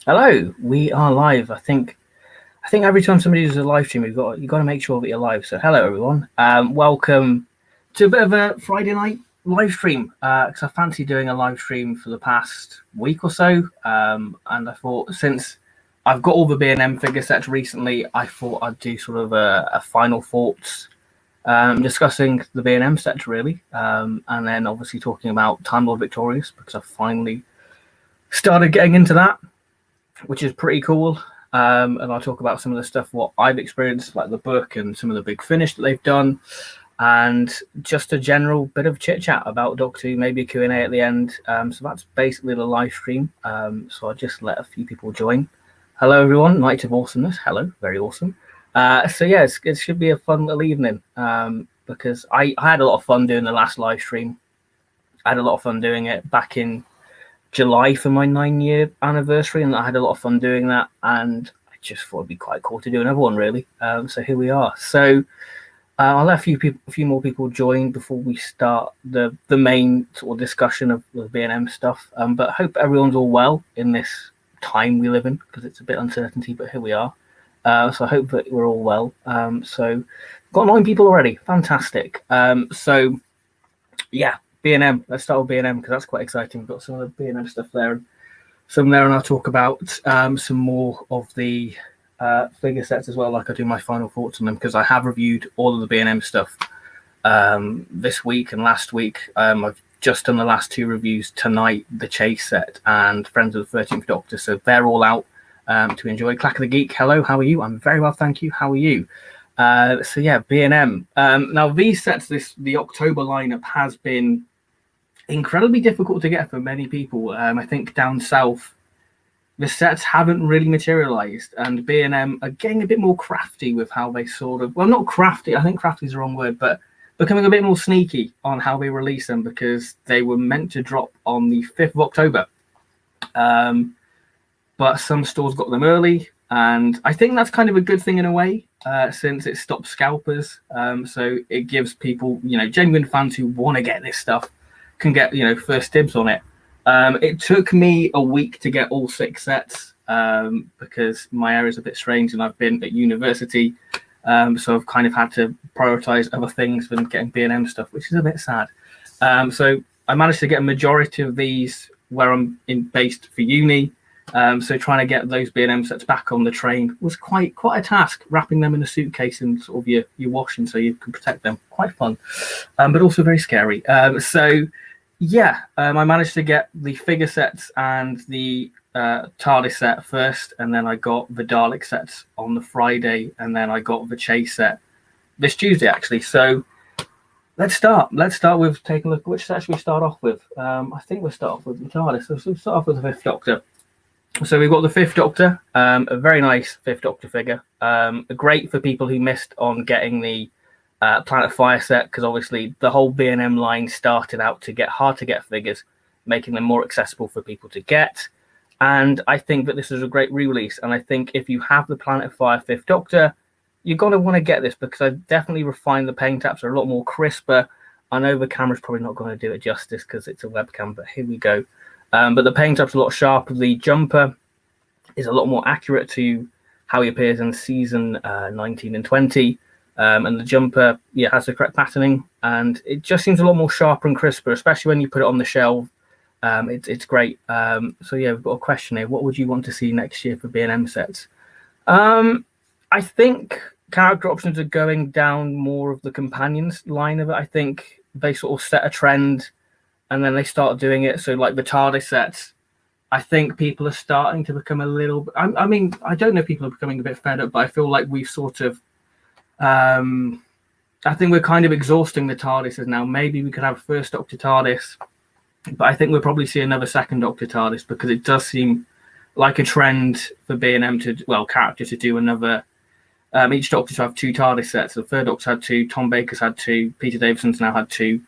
Hello, we are live. I think every time somebody does a live stream, you've got to make sure that you're live. So hello everyone. Welcome to a bit of a Friday night live stream. Because I fancy doing a live stream for the past week or so. And I thought since I've got all the B&M figure sets recently, I thought I'd do sort of a final thoughts, discussing the B&M sets really, and then obviously talking about Time Lord Victorious because I've finally started getting into that, which is pretty cool. And I'll talk about some of the stuff what I've experienced, like the book and some of the big finish that they've done, and just a general bit of chit chat about Doctor Who, maybe a Q&A at the end. So that's basically the live stream. So I'll just let a few people join. Hello everyone, Night of Awesomeness. Hello, very awesome. So yeah, it should be a fun little evening, because I had a lot of fun doing the last live stream. I had a lot of fun doing it back in July for my 9-year anniversary, and I had a lot of fun doing that, and I just thought it'd be quite cool to do another one really. So here we are. So I'll let a few more people join before we start the main sort of discussion of the B&M stuff, but I hope everyone's all well in this time we live in, because it's a bit uncertainty, but here we are. So I hope that we're all well. So got 9 people already, fantastic. So yeah, B&M. Let's start with B&M because that's quite exciting. We've got some of the B&M stuff there, and I'll talk about some more of the figure sets as well, like I do my final thoughts on them, because I have reviewed all of the B&M stuff this week and last week. I've just done the last 2 reviews tonight, the Chase set and Friends of the 13th Doctor, so they're all out to enjoy. Clack of the Geek, hello, how are you? I'm very well, thank you. How are you? So yeah, B&M. Now these sets, the October lineup has been incredibly difficult to get for many people. I think down south, the sets haven't really materialized, and B&M are getting a bit more crafty with how they sort of, well, not crafty, I think crafty is the wrong word, but becoming a bit more sneaky on how they release them, because they were meant to drop on the 5th of October. But some stores got them early, and I think that's kind of a good thing in a way, since it stops scalpers. So it gives people, genuine fans who want to get this stuff can get, first dibs on it. It took me a week to get all 6 sets, because my area is a bit strange and I've been at university. So I've kind of had to prioritize other things than getting B&M stuff, which is a bit sad. So I managed to get a majority of these where I'm based for uni. So trying to get those B&M sets back on the train was quite a task, wrapping them in a suitcase and sort of your washing so you can protect them. Quite fun, but also very scary. So yeah, I managed to get the figure sets and the Tardis set first, and then I got the Dalek sets on the Friday, and then I got the Chase set this Tuesday actually. So let's start with taking a look at which set should we start off with. I think we'll start off with the Tardis. So we'll start off with the 5th Doctor. So we've got the 5th Doctor, a very nice 5th Doctor figure. Great for people who missed on getting the Planet of Fire set, because obviously the whole B&M line started out to get hard to get figures, making them more accessible for people to get. And I think that this is a great re-release. And I think if you have the Planet of Fire 5th Doctor, you're going to want to get this, because I definitely refined the paint apps, are a lot more crisper. I know the camera's probably not going to do it justice because it's a webcam, but here we go. But the paint app's a lot sharper. The jumper is a lot more accurate to how he appears in season 19 and 20. And the jumper, has the correct patterning, and it just seems a lot more sharper and crisper, especially when you put it on the shelf. It's great. So yeah, we've got a question here. What would you want to see next year for B&M sets? I think character options are going down more of the companions line of it. I think they sort of set a trend and then they start doing it. So like the TARDIS sets, I think people are starting to become a little, I mean, I don't know if people are becoming a bit fed up, but I feel like we've sort of, I think we're kind of exhausting the TARDISes now. Maybe we could have a 1st Doctor TARDIS, but I think we'll probably see another 2nd Doctor TARDIS, because it does seem like a trend for B&M character to do another, each Doctor to have 2 TARDIS sets. The 3rd Doctor had 2, Tom Baker's had 2, Peter Davison's now had 2.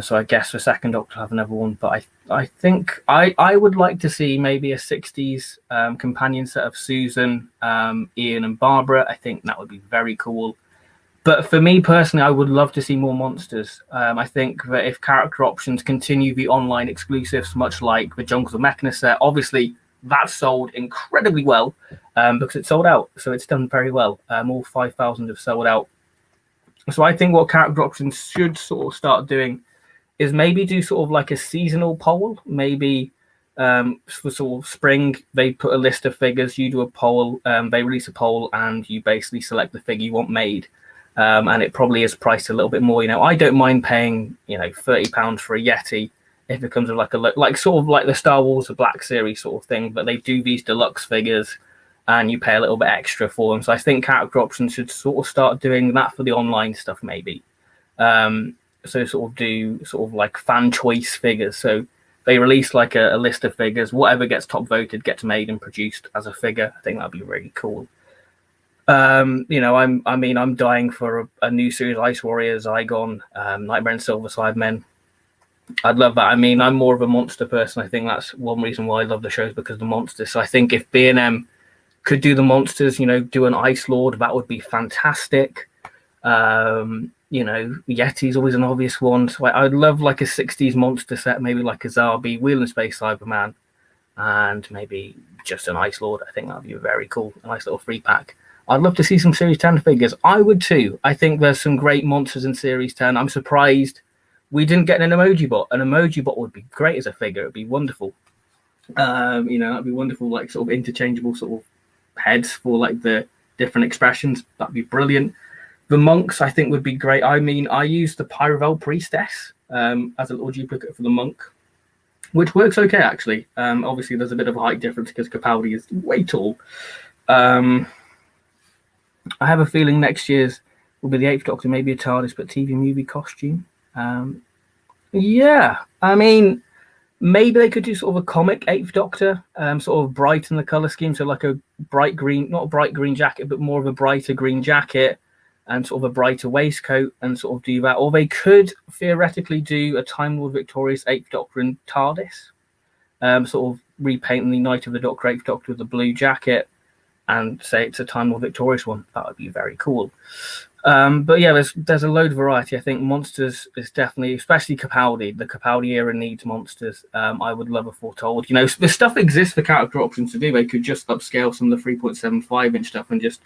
So I guess the 2nd Doctor will have another one. But I think I would like to see maybe a 60s companion set of Susan, Ian and Barbara. I think that would be very cool. But for me personally, I would love to see more monsters. I think that if character options continue the online exclusives, much like the Jungles of Mechanus set, obviously That's sold incredibly well because it's sold out. So it's done very well. All 5,000 have sold out. So I think what character options should sort of start doing is maybe do sort of like a seasonal poll. Maybe for sort of spring, they put a list of figures, you do a poll, they release a poll, and you basically select the figure you want made. And it probably is priced a little bit more. I don't mind paying, £30 for a Yeti if it comes with like sort of like the Star Wars The Black Series sort of thing, but they do these deluxe figures and you pay a little bit extra for them. So I think character options should sort of start doing that for the online stuff maybe. So sort of do sort of like fan choice figures. So they release like a list of figures, whatever gets top voted gets made and produced as a figure. I think that'd be really cool. I'm dying for a new series, Ice Warriors, Zygon, Nightmare and Silver Sidemen. I'd love that. I'm more of a monster person. I think that's one reason why I love the shows, because of the monsters. So I think if B&M could do the monsters, do an Ice Lord, that would be fantastic. Yeti's always an obvious one. So I'd love like a 60s monster set, maybe like a Zarbi, Wheel and Space Cyberman, and maybe just an Ice Lord. I think that'd be very cool. A nice little 3-pack. I'd love to see some Series 10 figures. I would too. I think there's some great monsters in Series 10. I'm surprised we didn't get an emoji bot. An emoji bot would be great as a figure. It'd be wonderful. That'd be wonderful, like sort of interchangeable sort of heads for like the different expressions. That'd be brilliant. The monks, I think, would be great. I used the Pyrovel Priestess as a little duplicate for the monk, which works okay, actually. Obviously, there's a bit of a height difference because Capaldi is way tall. I have a feeling next year's will be the 8th Doctor, maybe a TARDIS, but TV movie costume. Maybe they could do sort of a comic 8th Doctor, sort of brighten the colour scheme. So like a bright green, not a bright green jacket, but more of a brighter green jacket and sort of a brighter waistcoat and sort of do that. Or they could theoretically do a Time Lord Victorious 8th Doctor in TARDIS, sort of repainting the Night of the Doctor 8th Doctor with a blue jacket and say it's a Time Lord Victorious one. That would be very cool. But yeah, there's a load of variety. I think monsters is definitely, especially Capaldi. The Capaldi era needs monsters. I would love a Foretold. The stuff exists for character options to do. They could just upscale some of the 3.75 inch stuff and just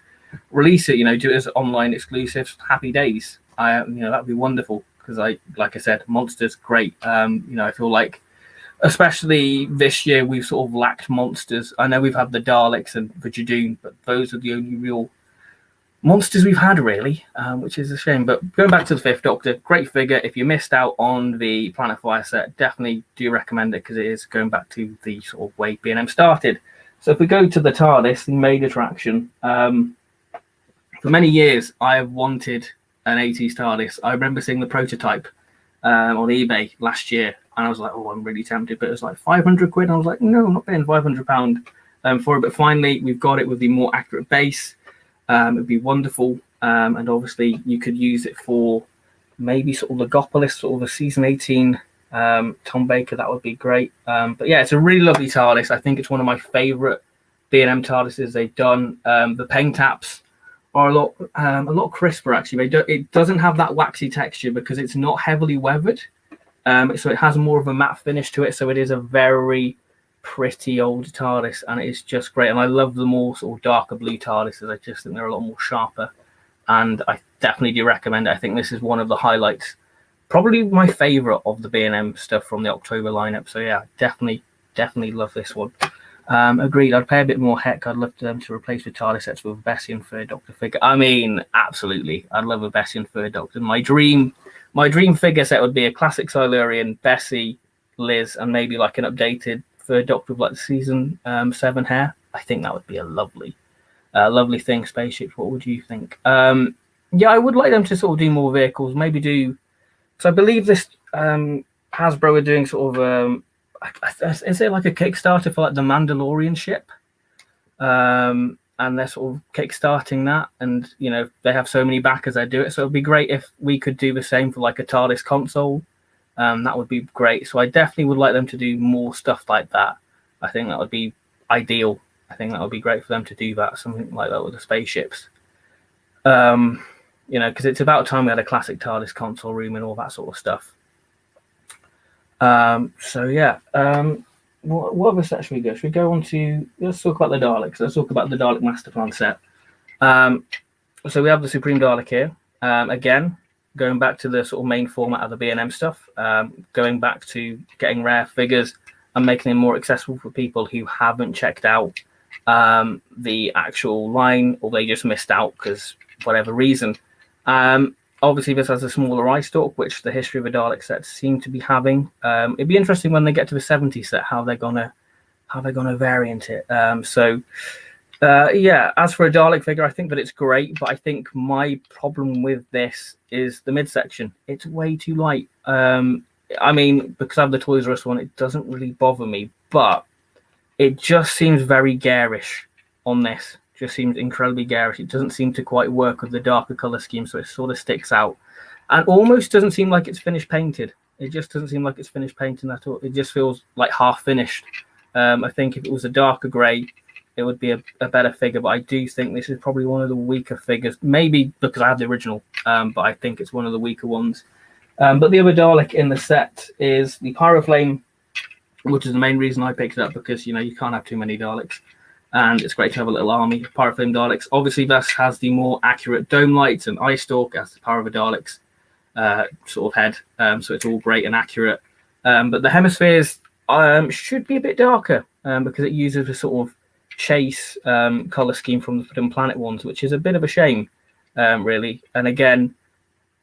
release it. Do it as online exclusives. Happy days. That'd be wonderful because like I said, monsters great. I feel like, especially this year, we've sort of lacked monsters. I know we've had the Daleks and the Jadoon, but those are the only real monsters we've had, really, which is a shame. But going back to the 5th Doctor, great figure. If you missed out on the Planet Fire set, definitely do recommend it because it is going back to the sort of way B&M started. So if we go to the TARDIS, the main attraction, for many years I have wanted an 80s TARDIS. I remember seeing the prototype on eBay last year, and I was like, oh, I'm really tempted, but it was like 500 quid. And I was like, no, I'm not paying £500 for it. But finally, we've got it with the more accurate base. It'd be wonderful. And obviously, you could use it for maybe sort of Legopolis, sort of a season 18 Tom Baker. That would be great. But yeah, it's a really lovely TARDIS. I think it's one of my favourite B&M TARDISes they've done. The paint taps are a lot crisper, actually. It doesn't have that waxy texture because it's not heavily weathered. So it has more of a matte finish to it. So it is a very pretty old TARDIS, and it is just great. And I love the more sort of darker blue TARDISes. I just think they're a lot more sharper, and I definitely do recommend it. I think this is one of the highlights, probably my favorite of the B&M stuff from the October lineup. So yeah, definitely love this one. Agreed. I'd pay a bit more. Heck, I'd love them to replace the TARDIS sets with a Bessian 3rd Doctor figure. Absolutely, I'd love a Bessian 3rd Doctor. My dream figure set would be a classic Silurian, Bessie, Liz, and maybe like an updated 3rd Doctor with like the season 7 hair. I think that would be a lovely thing. Spaceships. What would you think? Yeah, I would like them to sort of do more vehicles. Maybe do. So I believe this Hasbro are doing sort of is it like a Kickstarter for like the Mandalorian ship? And they're sort of kickstarting that, and they have so many backers that do it. So it'd be great if we could do the same for like a TARDIS console. That would be great. So I definitely would like them to do more stuff like that. I think that would be ideal. I think that would be great for them to do that, something like that with the spaceships. Because it's about time we had a classic TARDIS console room and all that sort of stuff. So yeah. what other set should we go? Should we go on to, let's talk about the Daleks. Let's talk about the Dalek Master Plan set. So we have the Supreme Dalek here. Again, going back to the sort of main format of the B&M stuff, going back to getting rare figures and making them more accessible for people who haven't checked out the actual line, or they just missed out because whatever reason. Obviously, this has a smaller eye stalk, which the history of a Dalek set seem to be having. It'd be interesting when they get to the 70s set how they're gonna variant it. Yeah, as for a Dalek figure, I think that it's great, but I think my problem with this is the midsection. It's way too light. I mean, because I have the Toys R Us one, it doesn't really bother me, but it just seems very garish on this. Just seems incredibly garish. It doesn't seem to quite work with the darker color scheme, so it sort of sticks out, and almost doesn't seem like it's finished painted. It just doesn't seem like it's finished painting at all. It just feels like half finished. I think if it was a darker grey, it would be a better figure, but I do think this is probably one of the weaker figures. Maybe because I have the original, but I think it's one of the weaker ones. But the other Dalek in the set is the Pyroflame, which is the main reason I picked it up, because you can't have too many Daleks, and it's great to have a little army of Pyroflame Daleks. Obviously, this has the more accurate dome lights and eye stalk as the Power of the Daleks sort of head, so it's all great and accurate. But the hemispheres should be a bit darker because it uses a sort of chase color scheme from the Forbidden Planet ones, which is a bit of a shame, really. And again,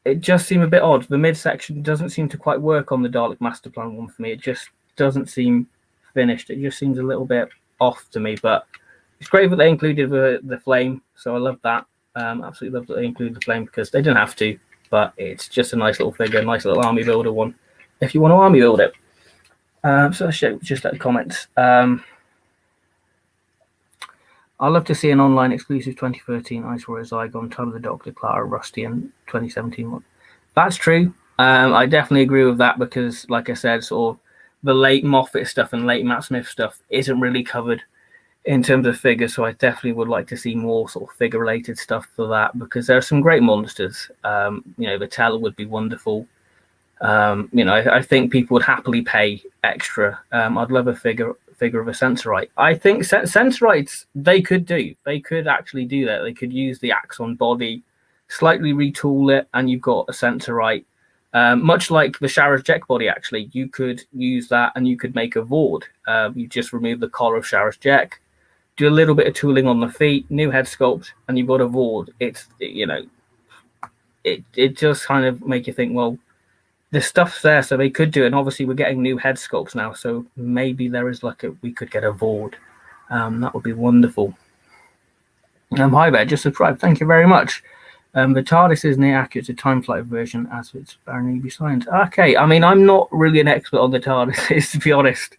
it just seemed a bit odd. The midsection doesn't seem to quite work on the Dalek Master Plan one for me. It just doesn't seem finished. It just seems a little bit off to me, but it's great that they included the flame, so I love that. Absolutely love that they included the flame, because they didn't have to, but it's just a nice little figure, nice little army builder one if you want to army build it. So let's just at the comments. I'd love to see an online exclusive 2013 Ice Warrior Zygon, Time of the Doctor, Clara, Rusty, and 2017 one. That's true. I definitely agree with that, because, like I said, sort of the late Moffat stuff and late Matt Smith stuff isn't really covered in terms of figures. So I definitely would like to see more sort of figure-related stuff for that, because there are some great monsters. The Teller would be wonderful. I think people would happily pay extra. I'd love a figure of a Sensorite. I think Sensorites, they could actually do that. They could use the Axon body, slightly retool it, and you've got a Sensorite. Much like the Shara's Jack body, actually, you could use that and you could make a Vord. You just remove the collar of Shara's Jack, do a little bit of tooling on the feet, new head sculpt, and you've got a Vord. It just kind of make you think, well, the stuff's there, so they could do it. And obviously we're getting new head sculpts now, so maybe there is we could get a Vord. That would be wonderful. Hi there, just subscribe. Thank you very much. The Tardis is near accurate to Time Flight version, as it's apparently be signed. Okay, I mean, I'm not really an expert on the Tardis, to be honest.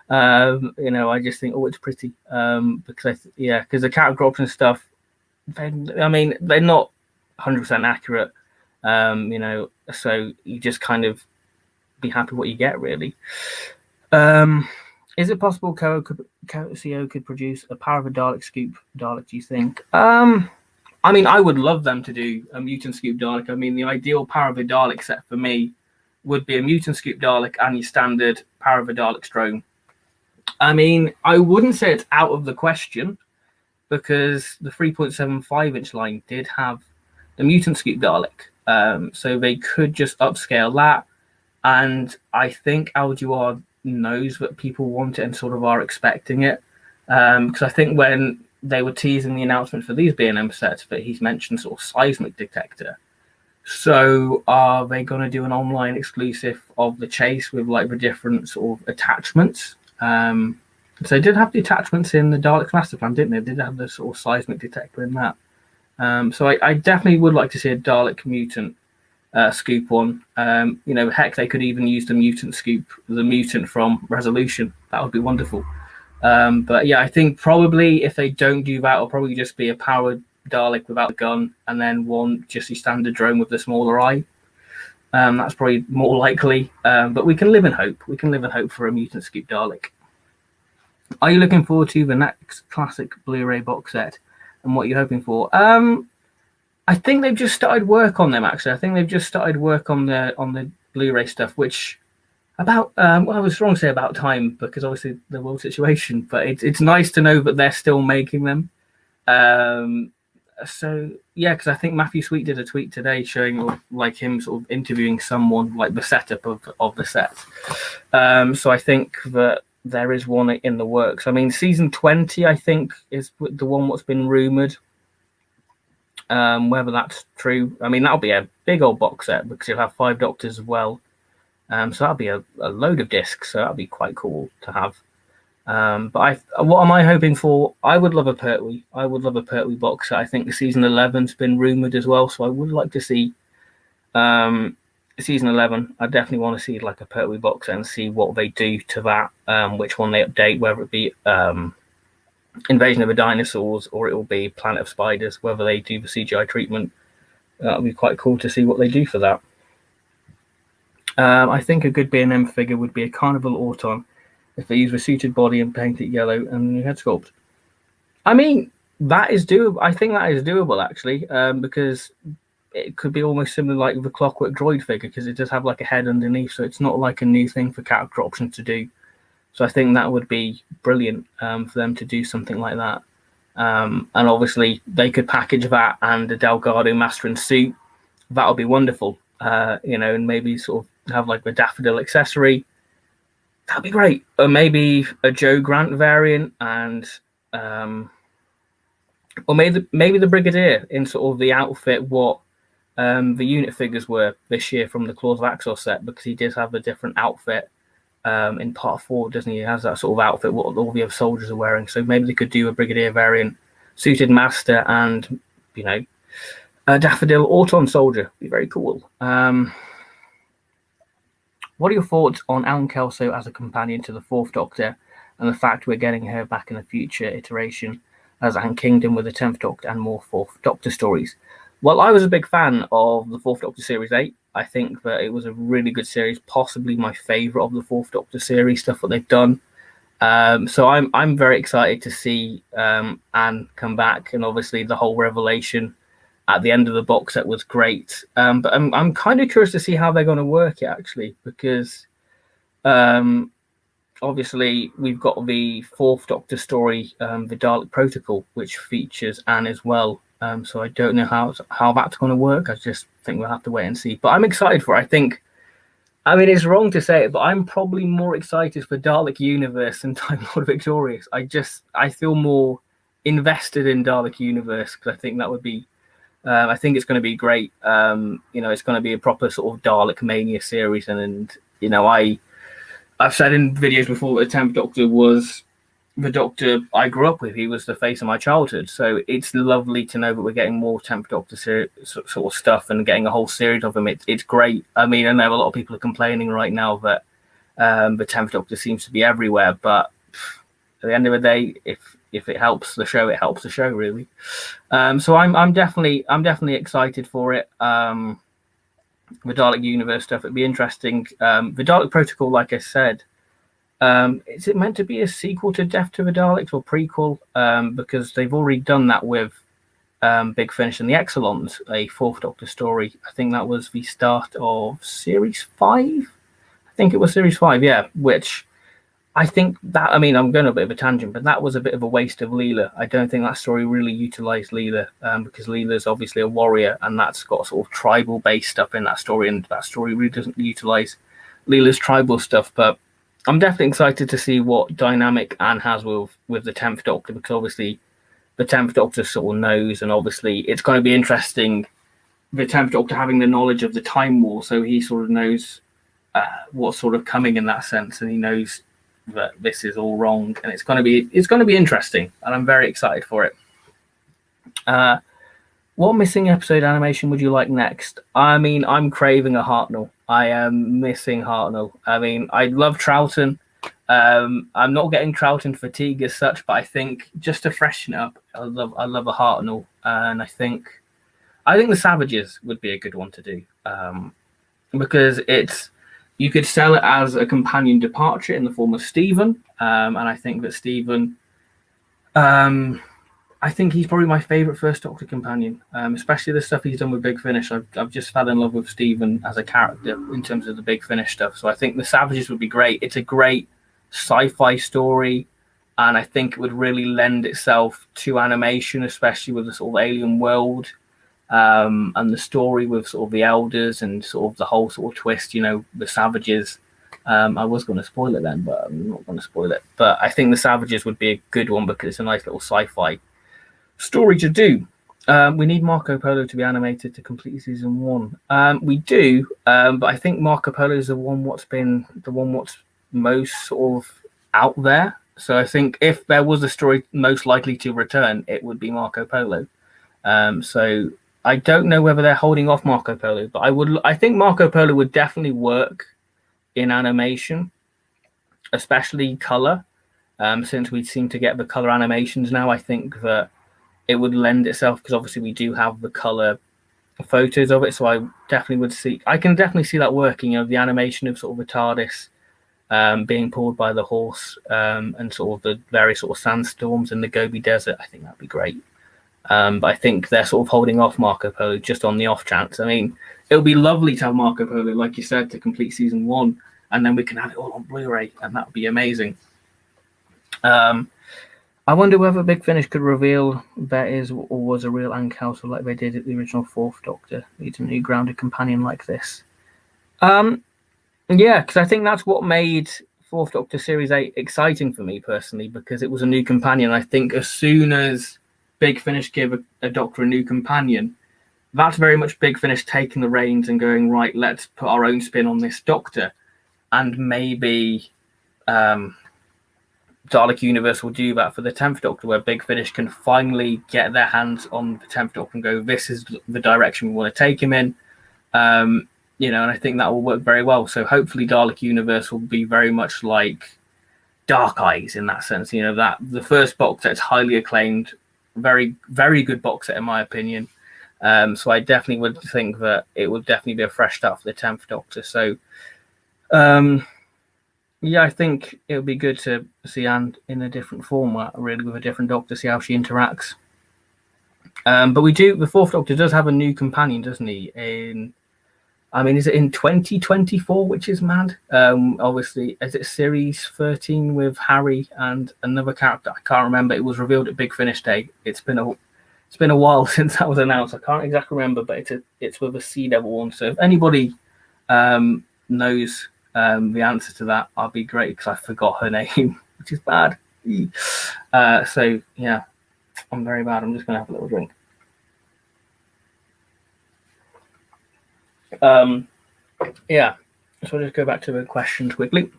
I just think, it's pretty. Because the character drops and stuff, they're not 100% accurate. So you just kind of be happy with what you get, really. Is it possible CO could produce a Power of a Dalek Scoop Dalek, do you think? I would love them to do a Mutant Scoop Dalek. The ideal Power of a Dalek set for me would be a Mutant Scoop Dalek and your standard Power of a Dalek drone. I wouldn't say it's out of the question, because the 3.75-inch line did have the Mutant Scoop Dalek. So they could just upscale that. And I think Alduar knows that people want it and sort of are expecting it. Because I think when they were teasing the announcement for these B&M sets, that he's mentioned sort of seismic detector. So are they going to do an online exclusive of the Chase with like the different sort of attachments? So they did have the attachments in the Dalek Master Plan, didn't they? They did have the sort of seismic detector in that. So I definitely would like to see a Dalek Mutant Scoop one. Heck, they could even use the Mutant Scoop, the Mutant from Resolution. That would be wonderful. But yeah, I think probably if they don't do that, it'll probably just be a powered Dalek without the gun, and then one just a standard drone with the smaller eye. That's probably more likely. But we can live in hope. We can live in hope for a Mutant Scoop Dalek. Are you looking forward to the next classic Blu-ray box set? And what you're hoping for? I think they've just started work on them. Actually, I think they've just started work on the Blu-ray stuff, which About well, I was wrong to say about time because obviously the world situation, but it's nice to know that they're still making them. Um, so yeah, because I think Matthew Sweet did a tweet today showing like him sort of interviewing someone, like the setup of the set. So I think that there is one in the works. I mean, season 20, I think, is the one what's been rumored. Whether that's true, I mean, that'll be a big old box set because you'll have 5 Doctors as well. So that'll be a load of discs. So that'll be quite cool to have. But what am I hoping for? I would love a Pertwee. I would love a Pertwee box set. I think season 11's been rumored as well. So I would like to see season 11. I definitely want to see like a Pertwee box set and see what they do to that. Which one they update, whether it be Invasion of the Dinosaurs or it will be Planet of Spiders, whether they do the CGI treatment. That'll be quite cool to see what they do for that. I think a good B&M figure would be a Carnival Auton if they use a suited body and paint it yellow and new head sculpt. I mean, that is doable. I think that is doable actually, because it could be almost similar like the Clockwork Droid figure because it does have like a head underneath, so it's not like a new thing for character options to do. So I think that would be brilliant for them to do something like that. And obviously they could package that and a Delgado Mastering suit. That would be wonderful. And maybe sort of have like a daffodil accessory. That'd be great. Or maybe a Joe Grant variant and or maybe the Brigadier in sort of the outfit what the unit figures were this year from the Claws of Axor set, because he did have a different outfit in part 4, doesn't he? He has that sort of outfit what all the other soldiers are wearing. So maybe they could do a Brigadier variant, suited master, and a Daffodil Auton soldier. Be very cool. What are your thoughts on Alan Kelso as a companion to the 4th Doctor and the fact we're getting her back in a future iteration as Anne Kingdom with the 10th Doctor and more 4th Doctor stories? Well, I was a big fan of the 4th Doctor Series 8. I think that it was a really good series, possibly my favourite of the 4th Doctor series, stuff that they've done. So I'm very excited to see Anne come back, and obviously the whole revelation at the end of the box set was great. But I'm kind of curious to see how they're going to work it actually, because obviously we've got the 4th Doctor story, the Dalek Protocol, which features Anne as well. So I don't know how that's going to work. I just think we'll have to wait and see. But I'm excited for it. I mean, it's wrong to say it, but I'm probably more excited for Dalek Universe than Time Lord Victorious. I feel more invested in Dalek Universe because I think that would be, I think it's going to be great. It's going to be a proper sort of Dalek Mania series. And I've said in videos before that the 10th Doctor was the Doctor I grew up with. He was the face of my childhood. So it's lovely to know that we're getting more 10th Doctor sort of stuff and getting a whole series of them. It's great. I mean, I know a lot of people are complaining right now that the 10th Doctor seems to be everywhere, but at the end of the day, if it helps the show, it helps the show, really. So I'm definitely excited for it. The Dalek Universe stuff, it'd be interesting. The Dalek Protocol, like I said, is it meant to be a sequel to Death to the Daleks or prequel? Because they've already done that with Big Finish and the Exelons, a 4th Doctor story. I think that was the start of Series 5. I think it was Series 5, yeah, which I think that, I mean, I'm going a bit of a tangent, but that was a bit of a waste of Leela. I don't think that story really utilised Leela, because Leela's obviously a warrior, and that's got sort of tribal-based stuff in that story, and that story really doesn't utilise Leela's tribal stuff. But I'm definitely excited to see what dynamic Anne has with the 10th Doctor, because obviously the 10th Doctor sort of knows, and obviously it's going to be interesting, the 10th Doctor having the knowledge of the Time War, so he sort of knows what's sort of coming in that sense, and he knows that this is all wrong, and it's going to be interesting, and I'm very excited for it. What missing episode animation would you like next? I mean, I'm craving a Hartnell. I am missing Hartnell. I mean, I love Troughton. I'm not getting Troughton fatigue as such, but I think just to freshen it up, I love a Hartnell, and I think the Savages would be a good one to do, because you could sell it as a companion departure in the form of Stephen, and I think that Stephen, I think he's probably my favourite First Doctor companion, especially the stuff he's done with Big Finish. I've just fell in love with Stephen as a character in terms of the Big Finish stuff. So I think The Savages would be great. It's a great sci-fi story, and I think it would really lend itself to animation, especially with the sort of alien world, and the story with sort of the elders and sort of the whole sort of twist, the Savages. I was going to spoil it then, but I'm not going to spoil it. But I think The Savages would be a good one because it's a nice little sci-fi story to do. We need Marco Polo to be animated to complete season 1. We do, but I think Marco Polo is the one what's most sort of out there. So I think if there was a story most likely to return, it would be Marco Polo. So I don't know whether they're holding off Marco Polo, but I think Marco Polo would definitely work in animation, especially color. Since we seem to get the color animations now, I think that it would lend itself, because obviously we do have the color photos of it. So I can definitely see that working. The animation of sort of the TARDIS being pulled by the horse, and sort of the various sort of sandstorms in the Gobi Desert. I think that'd be great. But I think they're sort of holding off Marco Polo just on the off chance. I mean, it would be lovely to have Marco Polo, like you said, to complete season 1, and then we can have it all on Blu-ray, and that would be amazing. I wonder whether Big Finish could reveal there is or was a real Ankouser like they did at the original Fourth Doctor. Needs a new grounded companion like this. Yeah, because I think that's what made Fourth Doctor Series 8 exciting for me personally, because it was a new companion. I think as soon as Big Finish give a Doctor a new companion, that's very much Big Finish taking the reins and going, right, let's put our own spin on this Doctor. And maybe Dalek Universe will do that for the 10th Doctor, where Big Finish can finally get their hands on the 10th Doctor and go, this is the direction we want to take him in. And I think that will work very well. So hopefully Dalek Universe will be very much like Dark Eyes in that sense. That the first box set's highly acclaimed, very, very good box set in my opinion. So I definitely would think that it would definitely be a fresh start for the 10th Doctor. So yeah, I think it would be good to see Anne in a different format, really, with a different Doctor, see how she interacts. But the Fourth Doctor does have a new companion, doesn't he? Is it in 2024, which is mad? Obviously, is it series 13 with Harry and another character? I can't remember. It was revealed at Big Finish Day. It's been a while since that was announced. I can't exactly remember, but it's with a Sea Devil one. So if anybody knows the answer to that, I'd be great, because I forgot her name, which is bad. So yeah, I'm very bad. I'm just gonna have a little drink. Yeah, so I'll just go back to the questions quickly.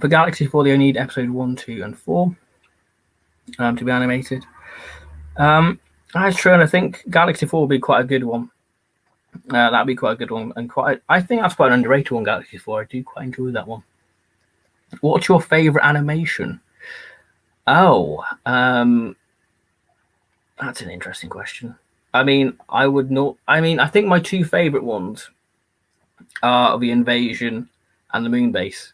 For Galaxy 4, they only need episode 1, 2, and 4 to be animated. That's true, and I think Galaxy 4 will be quite a good one. That'd be quite a good one, and I think that's quite an underrated one, Galaxy 4. I do quite enjoy that one. What's your favourite animation? Oh, that's an interesting question. I think my two favourite ones are The Invasion and the Moon Base.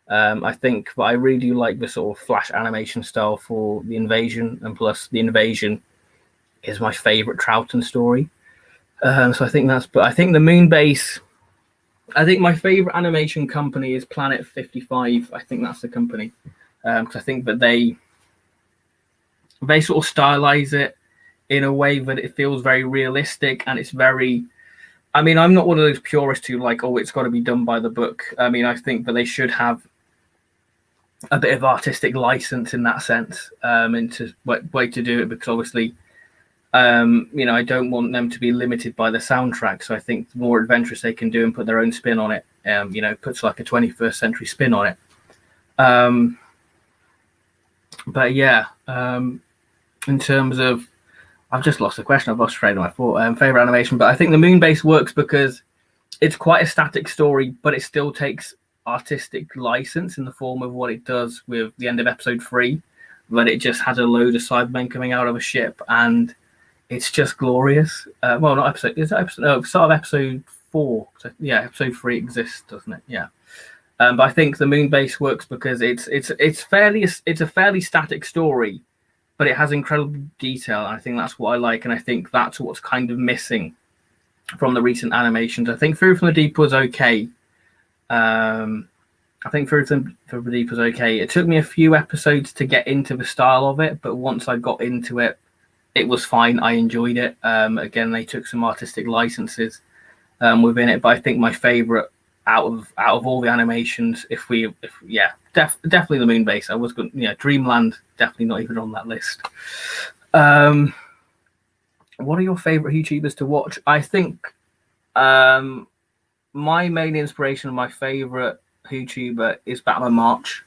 I think I really do like the sort of flash animation style for The Invasion, and plus The Invasion is my favourite Troughton story. So I think but I think the Moon Base, I think my favourite animation company is Planet 55. I think that's the company, because I think that they sort of stylize it in a way that it feels very realistic, and it's very, I'm not one of those purists who like, it's got to be done by the book. I think that they should have a bit of artistic license in that sense, into way to do it, because obviously, I don't want them to be limited by the soundtrack. So I think the more adventurous they can do and put their own spin on it, puts like a 21st century spin on it. But yeah, in terms of, I've just lost the question. I've lost train of my thought. Favorite animation, but I think the Moon Base works because it's quite a static story, but it still takes artistic license in the form of what it does with the end of episode 3, but it just has a load of Cybermen coming out of a ship, and it's just glorious. Well, not episode. Is that episode? No, start of episode 4. So, yeah, episode 3 exists, doesn't it? Yeah. But I think the Moon Base works because it's a fairly static story, but it has incredible detail. And I think that's what I like, and I think that's what's kind of missing from the recent animations. I think Fury from the Deep was okay. I think Fury from the Deep was okay. It took me a few episodes to get into the style of it, but once I got into it, it was fine. I enjoyed it. Again, they took some artistic licenses within it, but I think my favorite out of all the animations, definitely the Moon Base. I was going, Dreamland, definitely not even on that list. What are your favorite YouTubers to watch? I think my main inspiration of my favorite YouTuber is Batman March.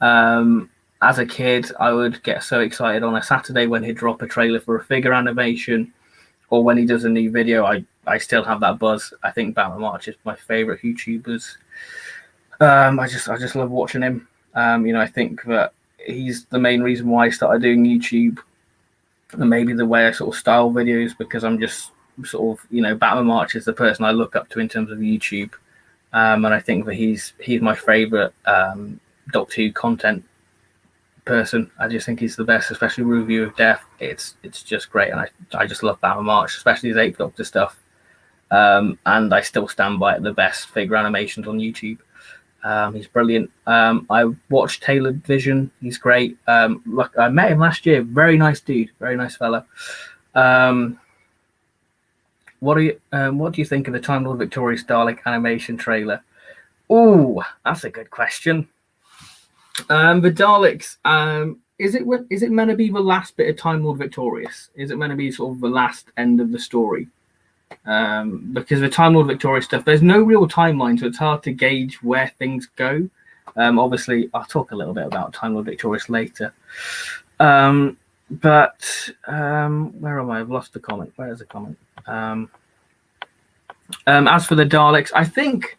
As a kid, I would get so excited on a Saturday when he'd drop a trailer for a figure animation, or when he does a new video. I still have that buzz. I think Batman March is my favorite YouTubers. I just love watching him. I think that he's the main reason why I started doing YouTube, and maybe the way I sort of style videos, because I'm just sort of, Batman March is the person I look up to in terms of YouTube. And I think that he's my favorite Doctor Who content person. I just think he's the best, especially Review of Death. It's just great, and I just love Batman March, especially his Eighth Doctor stuff. And I still stand by it, the best figure animations on YouTube. He's brilliant. I watched Tailored Vision. He's great. Look, I met him last year. Very nice dude. Very nice fella. What do you think of the Time Lord Victorious Dalek animation trailer? Oh, that's a good question. The Daleks. Is it meant to be the last bit of Time Lord Victorious? Is it meant to be sort of the last end of the story? Because the Time Lord Victorious stuff, there's no real timeline, so it's hard to gauge where things go. Obviously, I'll talk a little bit about Time Lord Victorious later. But where am I? I've lost the comment. Where's the comment? As for the Daleks, I think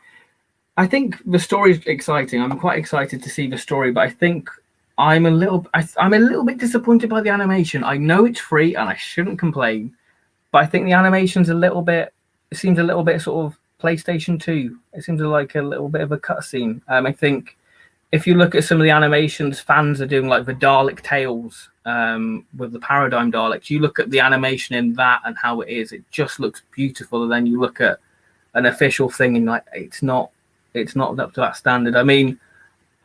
the story is exciting. I'm quite excited to see the story, but I think I'm a little bit disappointed by the animation. I know it's free and I shouldn't complain, but I think the animation's it seems a little bit sort of PlayStation 2. It seems like a little bit of a cutscene. I think if you look at some of the animations fans are doing, like the Dalek Tales with the Paradigm Daleks, you look at the animation in that and how it is, it just looks beautiful. And then you look at an official thing and like it's not up to that standard. I mean,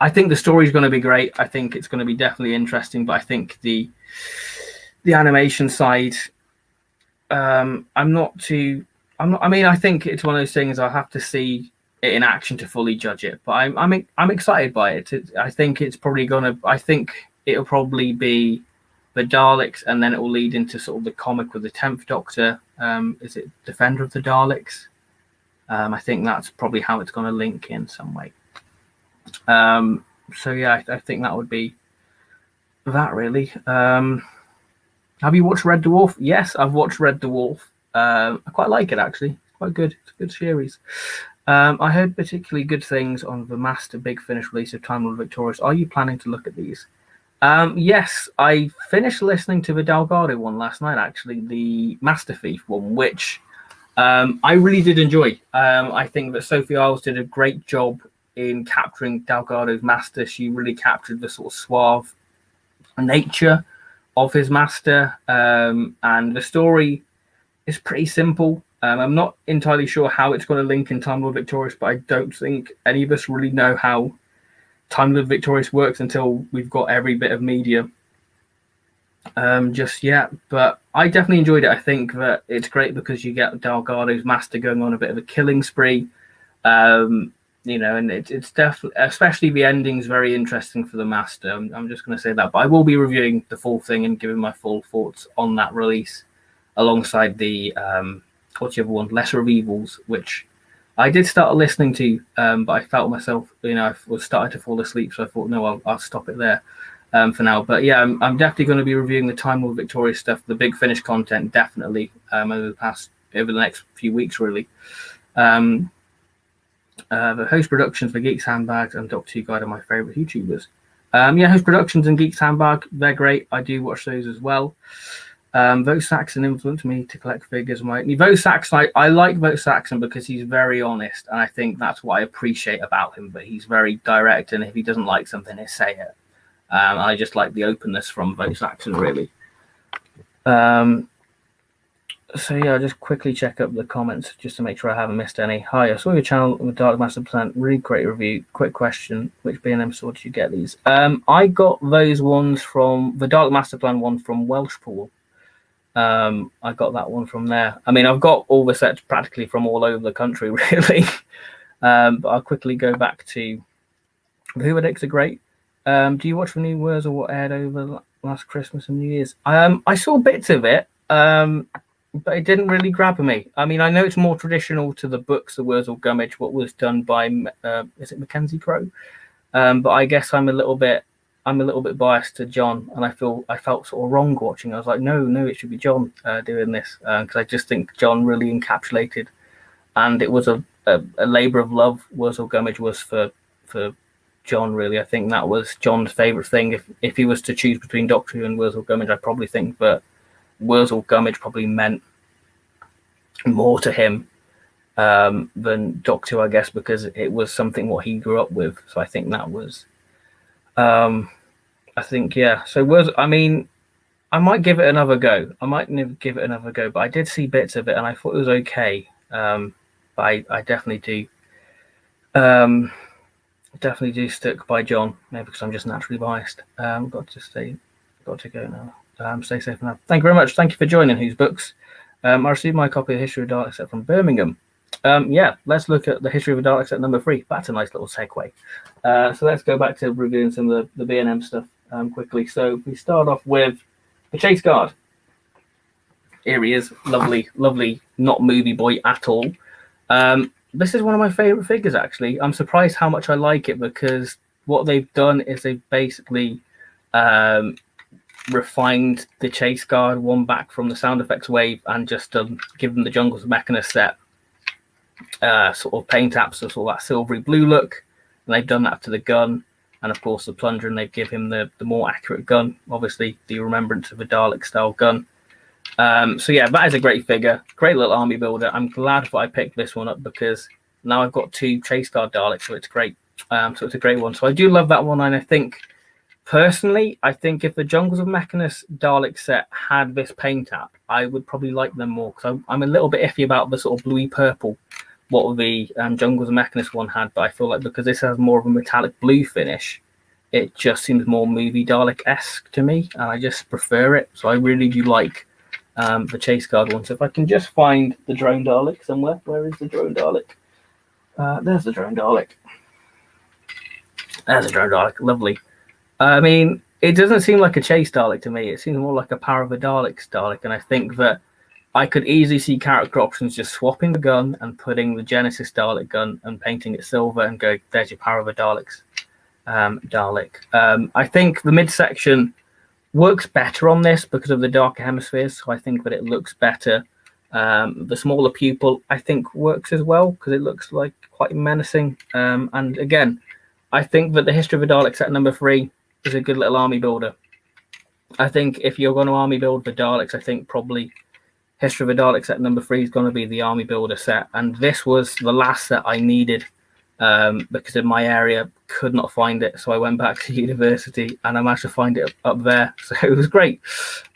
I think the story's going to be great. I think it's going to be definitely interesting, but I think the animation side, I mean, I think it's one of those things I'll have to see it in action to fully judge it, but I'm excited by it. I think it'll probably be the Daleks, and then it will lead into sort of the comic with the 10th Doctor. Is it Defender of the Daleks? I think that's probably how it's going to link in some way. So yeah, I think that would be that really. Have you watched Red Dwarf? Yes, I've watched Red Dwarf. I quite like it, actually. It's quite good. It's a good series. I heard particularly good things on the Master Big Finish release of Time Lord Victorious. Are you planning to look at these? Yes, I finished listening to the Delgado one last night, actually, the Master Thief one, which I really did enjoy. I think that Sophie Isles did a great job in capturing Delgado's master. She really captured the sort of suave nature of his master, and the story is pretty simple. I'm not entirely sure how it's going to link in Time Lord Victorious, but I don't think any of us really know how Time Lord Victorious works until we've got every bit of media just yet. But I definitely enjoyed it. I think that it's great because you get Delgado's master going on a bit of a killing spree, and it's definitely, especially the ending's very interesting for the master. I'm just going to say that, but I will be reviewing the full thing and giving my full thoughts on that release alongside the what's the other one, Lesser of Evils, which I did start listening to, but I felt myself, I was starting to fall asleep, so I thought, no, I'll stop it there for now. But yeah, I'm definitely going to be reviewing the Time Lord Victorious stuff, the Big Finish content, definitely over the next few weeks, really. The Host Productions, the Geeks Handbags, and Doctor Who Guide are my favourite YouTubers. Host Productions and Geeks Handbag, they're great. I do watch those as well. Vote Saxon influenced me to collect figures. Vote Saxon, I like Vote Saxon because he's very honest, and I think that's what I appreciate about him. But he's very direct, and if he doesn't like something, he'll say it. I just like the openness from voice action, really. So yeah, I'll just quickly check up the comments just to make sure I haven't missed any. Hi, I saw your channel with Dark Master Plant. Really great review. Quick question: which B&M store did you get these? I got those ones from the Dark Master Plan one from Welshpool. I got that one from there. I mean, I've got all the sets practically from all over the country, really. But I'll quickly go back to the Hoover decks are great. Do you watch the new Wurzel what aired over last Christmas and New Year's? I saw bits of it. But it didn't really grab me. I mean, I know it's more traditional to the books, the Wurzel Gummidge, what was done by is it Mackenzie Crowe? But I guess I'm a little bit biased to John, and I felt sort of wrong watching. I was like, no, it should be John doing this, because I just think John really encapsulated, and it was a labour of love. Wurzel Gummidge was for John, really. I think that was John's favourite thing. If he was to choose between Doctor Who and Wurzel Gummidge, I probably think that Wurzel Gummidge probably meant more to him than Doctor Who, I guess, because it was something what he grew up with. So I think that was, yeah. So I mean, I might give it another go. But I did see bits of it, and I thought it was okay. But I definitely do stick by John, maybe because I'm just naturally biased. Got to go now. Stay safe now. Thank you very much. Thank you for joining Whose Books. I received my copy of the History of Dalek set from Birmingham. Yeah, let's look at the History of the Dalek set number 3. That's a nice little segue. So let's go back to reviewing some of the B&M stuff quickly. So we start off with the Chase Guard. Here he is. Lovely, not movie boy at all. This is one of my favourite figures, actually. I'm surprised how much I like it, because what they've done is they've basically refined the Chase Guard one back from the sound effects wave and just give them the Jungles of Mechanist set sort of paint apps, so sort of that silvery blue look, and they've done that to the gun, and of course the plunger, and they give him the more accurate gun, obviously the remembrance of a Dalek style gun. So yeah, that is a great figure, great little army builder. I'm glad that I picked this one up, because now I've got 2 Chase Guard Daleks, so it's great. So it's a great one. So I do love that one, and I think personally, if the Jungles of Mechanist Dalek set had this paint app, I would probably like them more, because I'm a little bit iffy about the sort of bluey purple what the Jungles of Mechanist one had, but I feel like because this has more of a metallic blue finish, it just seems more movie Dalek-esque to me, and I just prefer it. So I really do like the Chase Guard one. So if I can just find the Drone Dalek somewhere. Where is the Drone Dalek? There's the Drone Dalek. There's a Drone Dalek. Lovely. I mean, it doesn't seem like a Chase Dalek to me. It seems more like a Power of the Daleks Dalek, and I think that I could easily see character options just swapping the gun and putting the Genesis Dalek gun and painting it silver and go, there's your Power of the Daleks Dalek. I think the midsection works better on this because of the darker hemispheres, so I think that it looks better. The smaller pupil, I think, works as well because it looks like quite menacing. And again, I think that the History of the Dalek set number 3 is a good little army builder. I think if you're going to army build the Daleks, I think probably History of the Dalek set number 3 is going to be the army builder set. And this was the last set I needed because in my area could not find it. So I went back to university and I managed to find it up there. So it was great.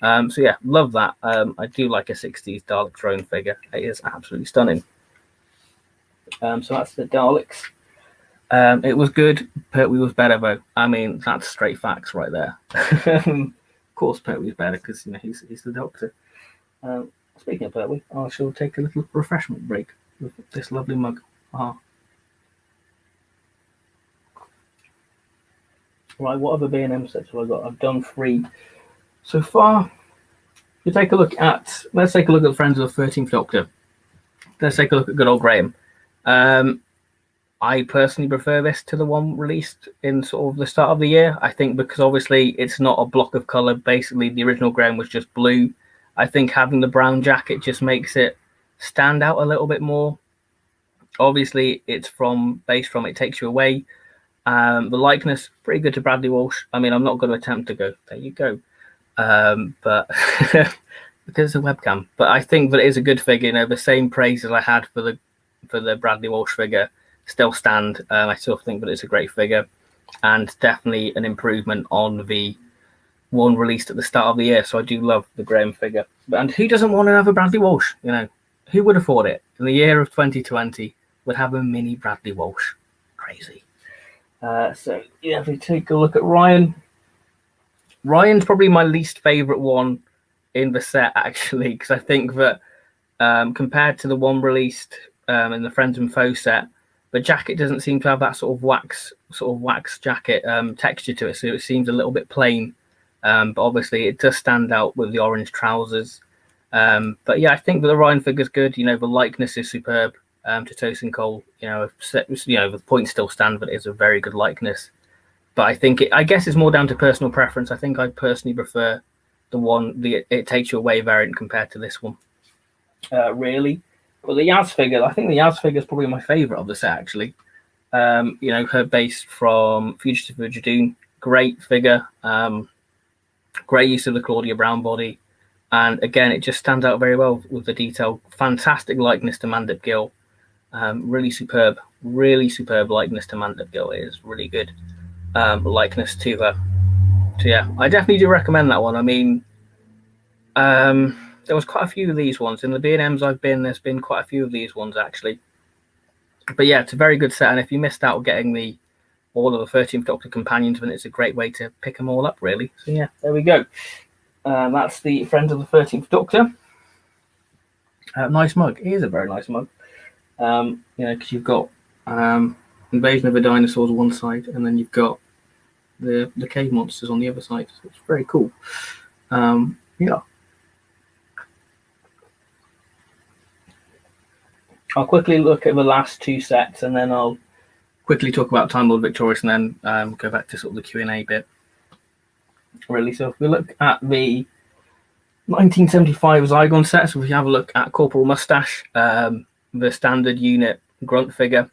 So yeah, love that. I do like a 60s Dalek drone figure. It is absolutely stunning. So that's the Daleks. It was good. Pertwee was better though. I mean, that's straight facts right there. Of course, Pertwee's better because he's the Doctor. Speaking of Pertwee, I shall take a little refreshment break with this lovely mug. Right, what other B&M sets have I got? I've done 3 so far. Let's take a look at the Friends of the 13th Doctor. Let's take a look at good old Graham. I personally prefer this to the one released in sort of the start of the year. I think because obviously it's not a block of colour. Basically, the original Graham was just blue. I think having the brown jacket just makes it stand out a little bit more. Obviously, it's based from It Takes You Away. The likeness, pretty good to Bradley Walsh. I mean, I'm not going to attempt to go, there you go. But because it's a webcam. But I think that it is a good figure. You know, the same praises I had for the Bradley Walsh figure still stand. I still think that it's a great figure. and definitely an improvement on the one released at the start of the year. So I do love the Graham figure. And who doesn't want another Bradley Walsh? You know, who would have thought it in the year of 2020 would have a mini Bradley Walsh? Crazy. So yeah, if we take a look at Ryan, Ryan's probably my least favorite one in the set, actually, because I think that compared to the one released in the Friends and Foe set, the jacket doesn't seem to have that sort of wax jacket texture to it, so it seems a little bit plain. But obviously, it does stand out with the orange trousers. But yeah, I think that the Ryan figure's good. You know, the likeness is superb to Tosin Cole. You know, the points still stand, but it's a very good likeness. But I think I guess it's more down to personal preference. I think I personally prefer the It Takes You Away variant compared to this one. Really. But the Yaz figure, I think the Yaz figure is probably my favourite of the set, actually. You know, her base from Fugitive of Jadoon, great figure. Great use of the Claudia Brown body. And again, it just stands out very well with the detail. Fantastic likeness to Mandip Gill. Really superb likeness to Mandip Gill. It is really good likeness to her. So yeah, I definitely do recommend that one. I mean, there was quite a few of these ones in the B&Ms I've been. There's been quite a few of these ones actually. But yeah, it's a very good set. And if you missed out getting all of the 13th Doctor companions, then it's a great way to pick them all up, really. So yeah, there we go. That's the Friends of the 13th Doctor. Nice mug. It is a very nice mug. You know, because you've got Invasion of the Dinosaurs on one side, and then you've got the cave monsters on the other side. So it's very cool. Yeah. I'll quickly look at the last two sets, and then I'll quickly talk about Time Lord Victorious, and then go back to sort of the Q&A bit. Really, so if we look at the 1975 Zygon set, so if we have a look at Corporal Mustache, the standard unit grunt figure,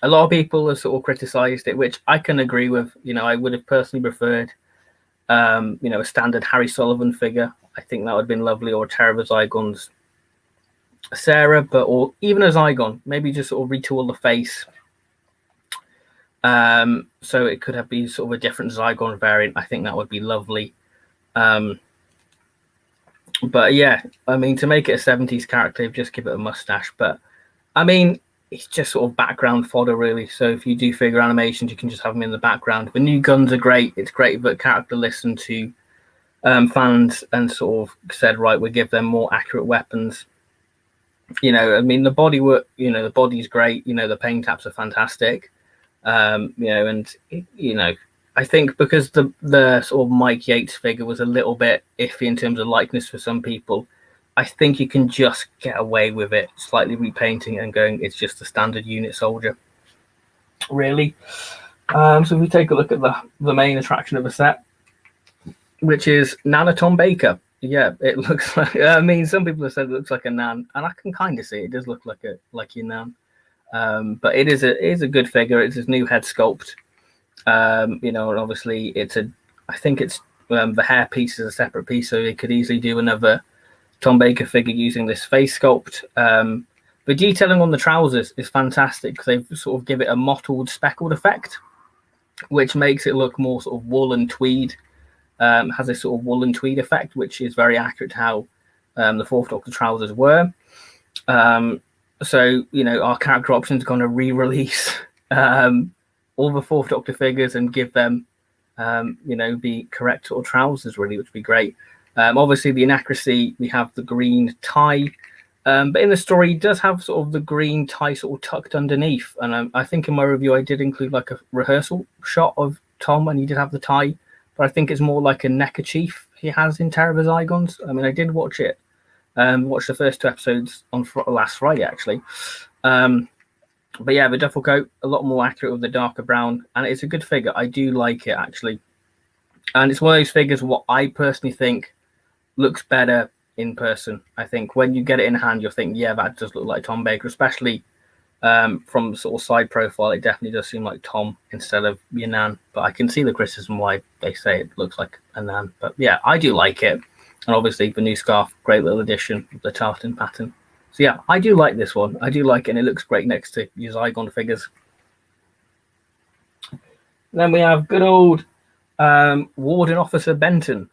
a lot of people have sort of criticised it, which I can agree with. You know, I would have personally preferred, you know, a standard Harry Sullivan figure. I think that would have been lovely, or a Terror of the Zygons Sarah, or even a Zygon, maybe just sort of retool the face. So it could have been sort of a different Zygon variant. I think that would be lovely. But yeah, I mean, to make it a 70s character, just give it a mustache. But I mean, it's just sort of background fodder, really. So if you do figure animations, you can just have them in the background. The new guns are great. It's great that character listened to fans and sort of said, right, we'll give them more accurate weapons. You know, I mean, the body work, you know, the body's great. You know, the paint taps are fantastic. You know, and, you know, I think because the sort of Mike Yates figure was a little bit iffy in terms of likeness for some people, I think you can just get away with it, slightly repainting and going, it's just a standard unit soldier. Really. So if we take a look at the main attraction of the set, which is Nana Tom Baker. Yeah, it looks like, I mean, some people have said it looks like a Nan, and I can kind of see it. It does look like your Nan. But it is a good figure. It's his new head sculpt. You know, and obviously I think it's the hair piece is a separate piece, so they could easily do another Tom Baker figure using this face sculpt. The detailing on the trousers is fantastic because they've sort of give it a mottled, speckled effect, which makes it look more sort of wool and tweed. Has a sort of wool and tweed effect, which is very accurate to how the Fourth Doctor trousers were. So, you know, our character options are going to re-release all the Fourth Doctor figures and give them, you know, the correct sort of trousers, really, which would be great. Obviously, the inaccuracy, we have the green tie. But in the story, he does have sort of the green tie sort of tucked underneath. And I think in my review, I did include like a rehearsal shot of Tom, and he did have the tie. But I think it's more like a neckerchief he has in Terror of the Zygons. I mean, I did watch it. Watched the first two episodes on last Friday, actually. But yeah, the duffel coat, a lot more accurate with the darker brown. And it's a good figure. I do like it, actually. And it's one of those figures what I personally think looks better in person. I think when you get it in hand, you'll think, yeah, that does look like Tom Baker, especially from sort of side profile. It definitely does seem like Tom instead of your Nan. But I can see the criticism why they say it looks like a Nan. But yeah, I do like it. And obviously the new scarf, great little addition with the tartan pattern. So yeah, I do like this one. I do like it, and it looks great next to your Zygon figures. Then we have good old Warden Officer Benton.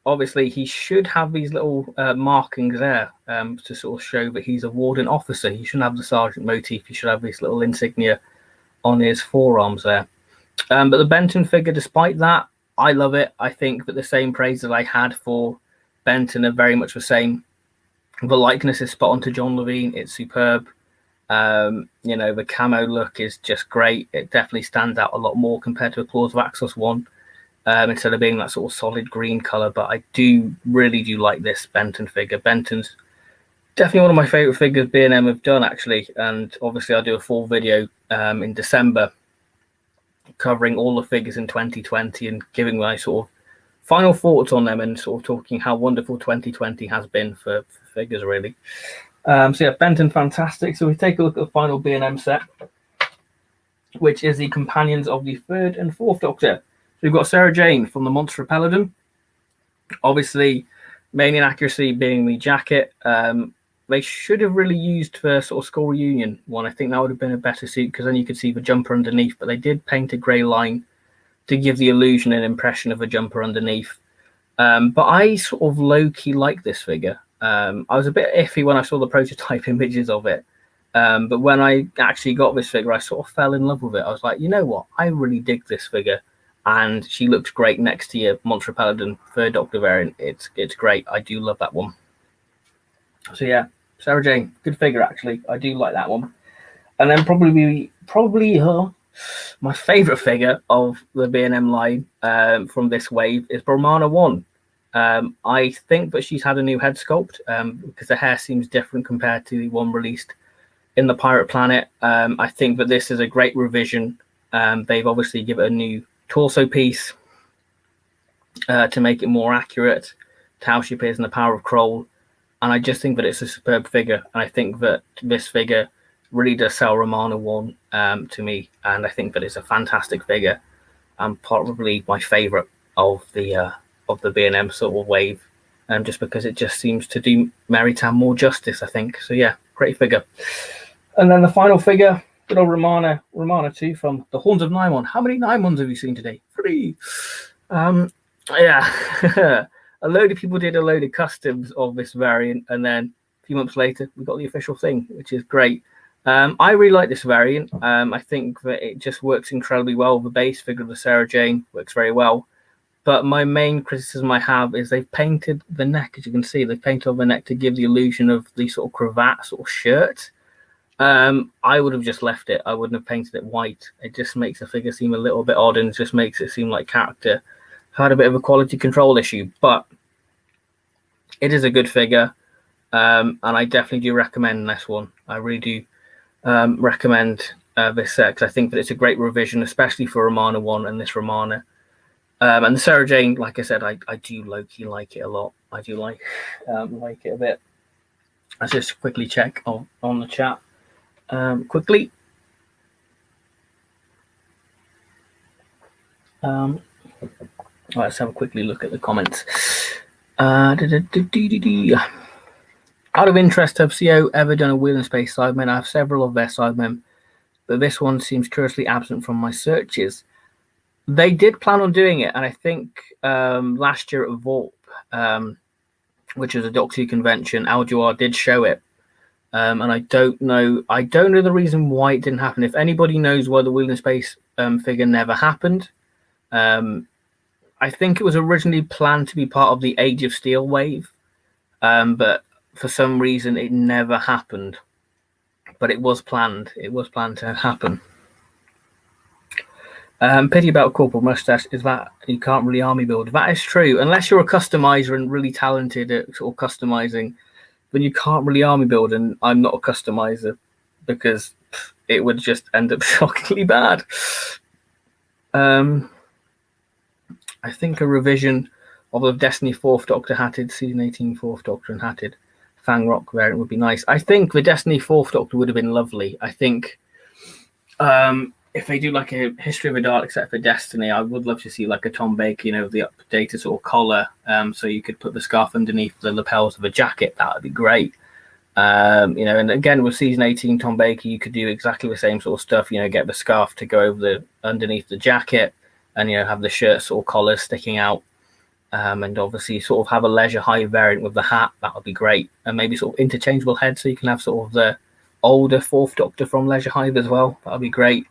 Obviously, he should have these little markings there to sort of show that he's a Warden officer. He shouldn't have the sergeant motif. He should have this little insignia on his forearms there. But the Benton figure, despite that, I love it. I think that the same praise that I had for Benton are very much the same. The likeness is spot on to John Levine. It's superb. The camo look is just great. It definitely stands out a lot more compared to a Claws of Axos one, instead of being that sort of solid green color. But I really do like this Benton figure. Benton's definitely one of my favorite figures B&M have done, actually. And obviously I'll do a full video in December covering all the figures in 2020 and giving my sort of final thoughts on them and sort of talking how wonderful 2020 has been for figures, really. So yeah, Benton, fantastic. So we take a look at the final B&M set, which is the companions of the 3rd and 4th Doctor. So we've got Sarah Jane from the Monster of Paladin. Obviously, main inaccuracy being the jacket. They should have really used for sort of school reunion one. I think that would have been a better suit because then you could see the jumper underneath. But they did paint a grey line to give the illusion and impression of a jumper underneath. But I sort of low-key like this figure. I was a bit iffy when I saw the prototype images of it. But when I actually got this figure, I sort of fell in love with it. I was like, you know what? I really dig this figure. And she looks great next to your Monster Paladin 3rd Doctor variant. It's great. I do love that one. So yeah, Sarah Jane, good figure, actually. I do like that one. And then probably my favourite figure of the B&M line from this wave is Brahmana 1. I think that she's had a new head sculpt because the hair seems different compared to the one released in the Pirate Planet. I think that this is a great revision. They've obviously given it a new torso piece to make it more accurate to how she appears in the Power of Kroll. And I just think that it's a superb figure. And I think that this figure really does sell Romana 1 to me. And I think that it's a fantastic figure and probably my favourite of the B&M sort of wave, just because it just seems to do Marytam more justice, I think. So yeah, great figure. And then the final figure, good old Romana 2 from the Horns of Nymon. How many Nymons have you seen today? 3. Yeah. A load of people did a load of customs of this variant, and then a few months later we got the official thing, which is great. I really like this variant. I think that it just works incredibly well. The base figure of the Sarah Jane works very well. But my main criticism I have is they've painted the neck, as you can see, they've painted on the neck to give the illusion of the sort of cravat sort of shirt. I would have just left it. I wouldn't have painted it white. It just makes the figure seem a little bit odd and just makes it seem like character had a bit of a quality control issue. But it is a good figure, and I definitely do recommend this one. I really do recommend this set because I think that it's a great revision, especially for Romana 1 and this Romana. And the Sarah Jane, like I said, I do low-key like it a lot. I do like it a bit. Let's just quickly check on the chat. Quickly. Let's have a quickly look at the comments. Out of interest, have CO ever done a Wheel and Space Sidemen? I have several of their Sidemen, but this one seems curiously absent from my searches. They did plan on doing it, and I think last year at Vorp, which was a Doctor Who convention, Al Jawar did show it. And I don't know the reason why it didn't happen. If anybody knows why the Wheel in Space figure never happened, I think it was originally planned to be part of the Age of Steel wave, but for some reason it never happened. But it was planned. It was planned to happen. Pity about Corporal Mustache is that you can't really army build. That is true. Unless you're a customizer and really talented at sort of customizing, then you can't really army build, and I'm not a customizer because it would just end up shockingly bad. I think a revision of the Destiny 4th Doctor hatted, Season 18 4th Doctor and hatted Fang Rock variant would be nice. I think the Destiny 4th Doctor would have been lovely. I think if they do like a History of a Dalek set for Destiny, I would love to see like a Tom Baker, the updated sort of collar, so you could put the scarf underneath the lapels of a jacket. That would be great. And again with season 18 Tom Baker, you could do exactly the same sort of stuff. Get the scarf to go over the underneath the jacket, and have the shirt sort of collars sticking out, and obviously sort of have a leisure high variant with the hat. That would be great, and maybe sort of interchangeable heads, so you can have sort of the older Fourth Doctor from Leisure Hive as well. That would be great.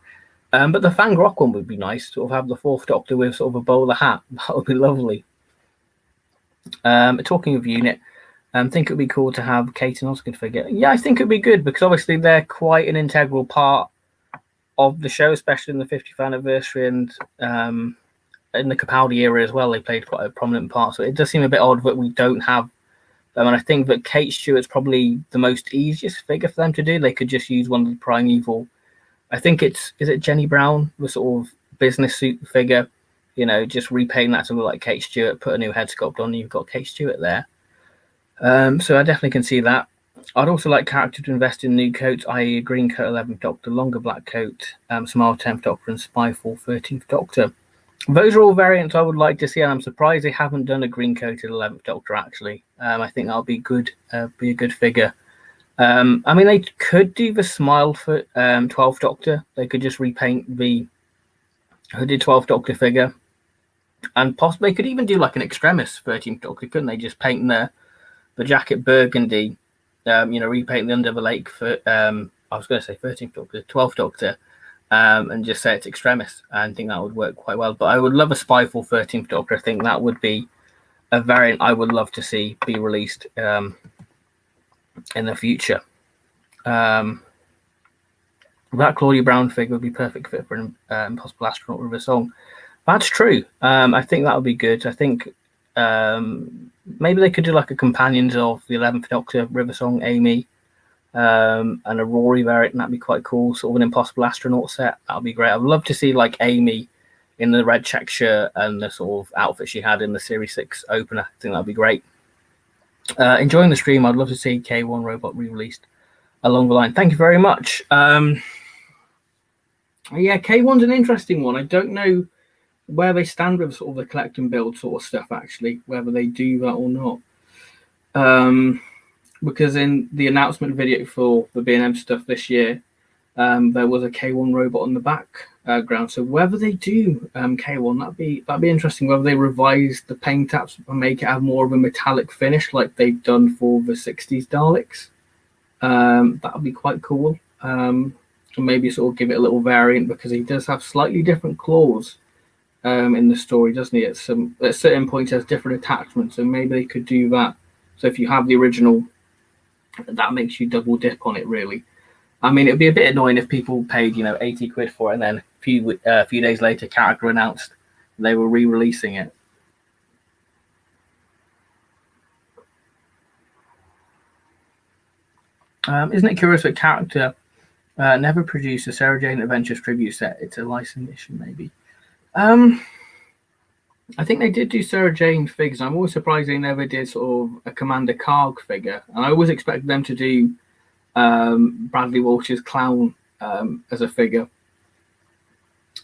But the Fang Rock one would be nice. Sort of have the Fourth Doctor with sort of a bowler hat. That would be lovely. Talking of unit, I think it would be cool to have Kate and Osgood figure. Yeah, I think it would be good because obviously they're quite an integral part of the show, especially in the 50th anniversary and in the Capaldi era as well. They played quite a prominent part. So it does seem a bit odd that we don't have them. And I think that Kate Stewart's probably the most easiest figure for them to do. They could just use one of the Primeval. I think is it Jenny Brown, the sort of business suit figure, just repaint that to look like Kate Stewart, put a new head sculpt on, and you've got Kate Stewart there. So I definitely can see that. I'd also like character to invest in new coats, i.e. a green coat 11th Doctor, longer black coat, smile 10th Doctor, and Spyfall 13th Doctor. Those are all variants I would like to see, and I'm surprised they haven't done a green coated 11th Doctor, actually. I think that'll be good, be a good figure. They could do the smile for 12th Doctor. They could just repaint the hooded 12th Doctor figure. And possibly could even do like an Extremis 13th Doctor, couldn't they? Just paint the jacket burgundy, repaint the under the lake for, I was going to say 13th Doctor, 12th Doctor, and just say it's Extremis. I think that would work quite well. But I would love a Spyfall 13th Doctor. I think that would be a variant I would love to see be released in the future. That Claudia Brown figure would be perfect fit for an Impossible Astronaut with a song. That's true. I think that would be good. I think maybe they could do like a companions of the 11th Doctor, River Song, Amy, and a Rory variant. That'd be quite cool. Sort of an Impossible Astronaut set. That would be great. I'd love to see like Amy in the red check shirt and the sort of outfit she had in the Series 6 opener. I think that'd be great. Enjoying the stream. I'd love to see K1 Robot re-released along the line. Thank you very much. Yeah, K1's an interesting one. I don't know where they stand with sort of the collect and build sort of stuff, actually, whether they do that or not. Because in the announcement video for the B&M stuff this year, there was a K1 robot on the background. So whether they do K1, that'd be interesting. Whether they revise the paint apps and make it have more of a metallic finish like they've done for the 60s Daleks. That would be quite cool. And maybe sort of give it a little variant because he does have slightly different claws in the story, doesn't he? At certain points, has different attachments, so maybe they could do that. So if you have the original, that makes you double dip on it, really. It'd be a bit annoying if people paid, 80 quid for it, and then a few days later, character announced they were re-releasing it. Isn't it curious that character never produced a Sarah Jane Adventures tribute set? It's a licensed issue, maybe. I think they did do Sarah Jane figures. I'm always surprised they never did sort of a Commander Karg figure. And I always expected them to do Bradley Walsh's clown as a figure.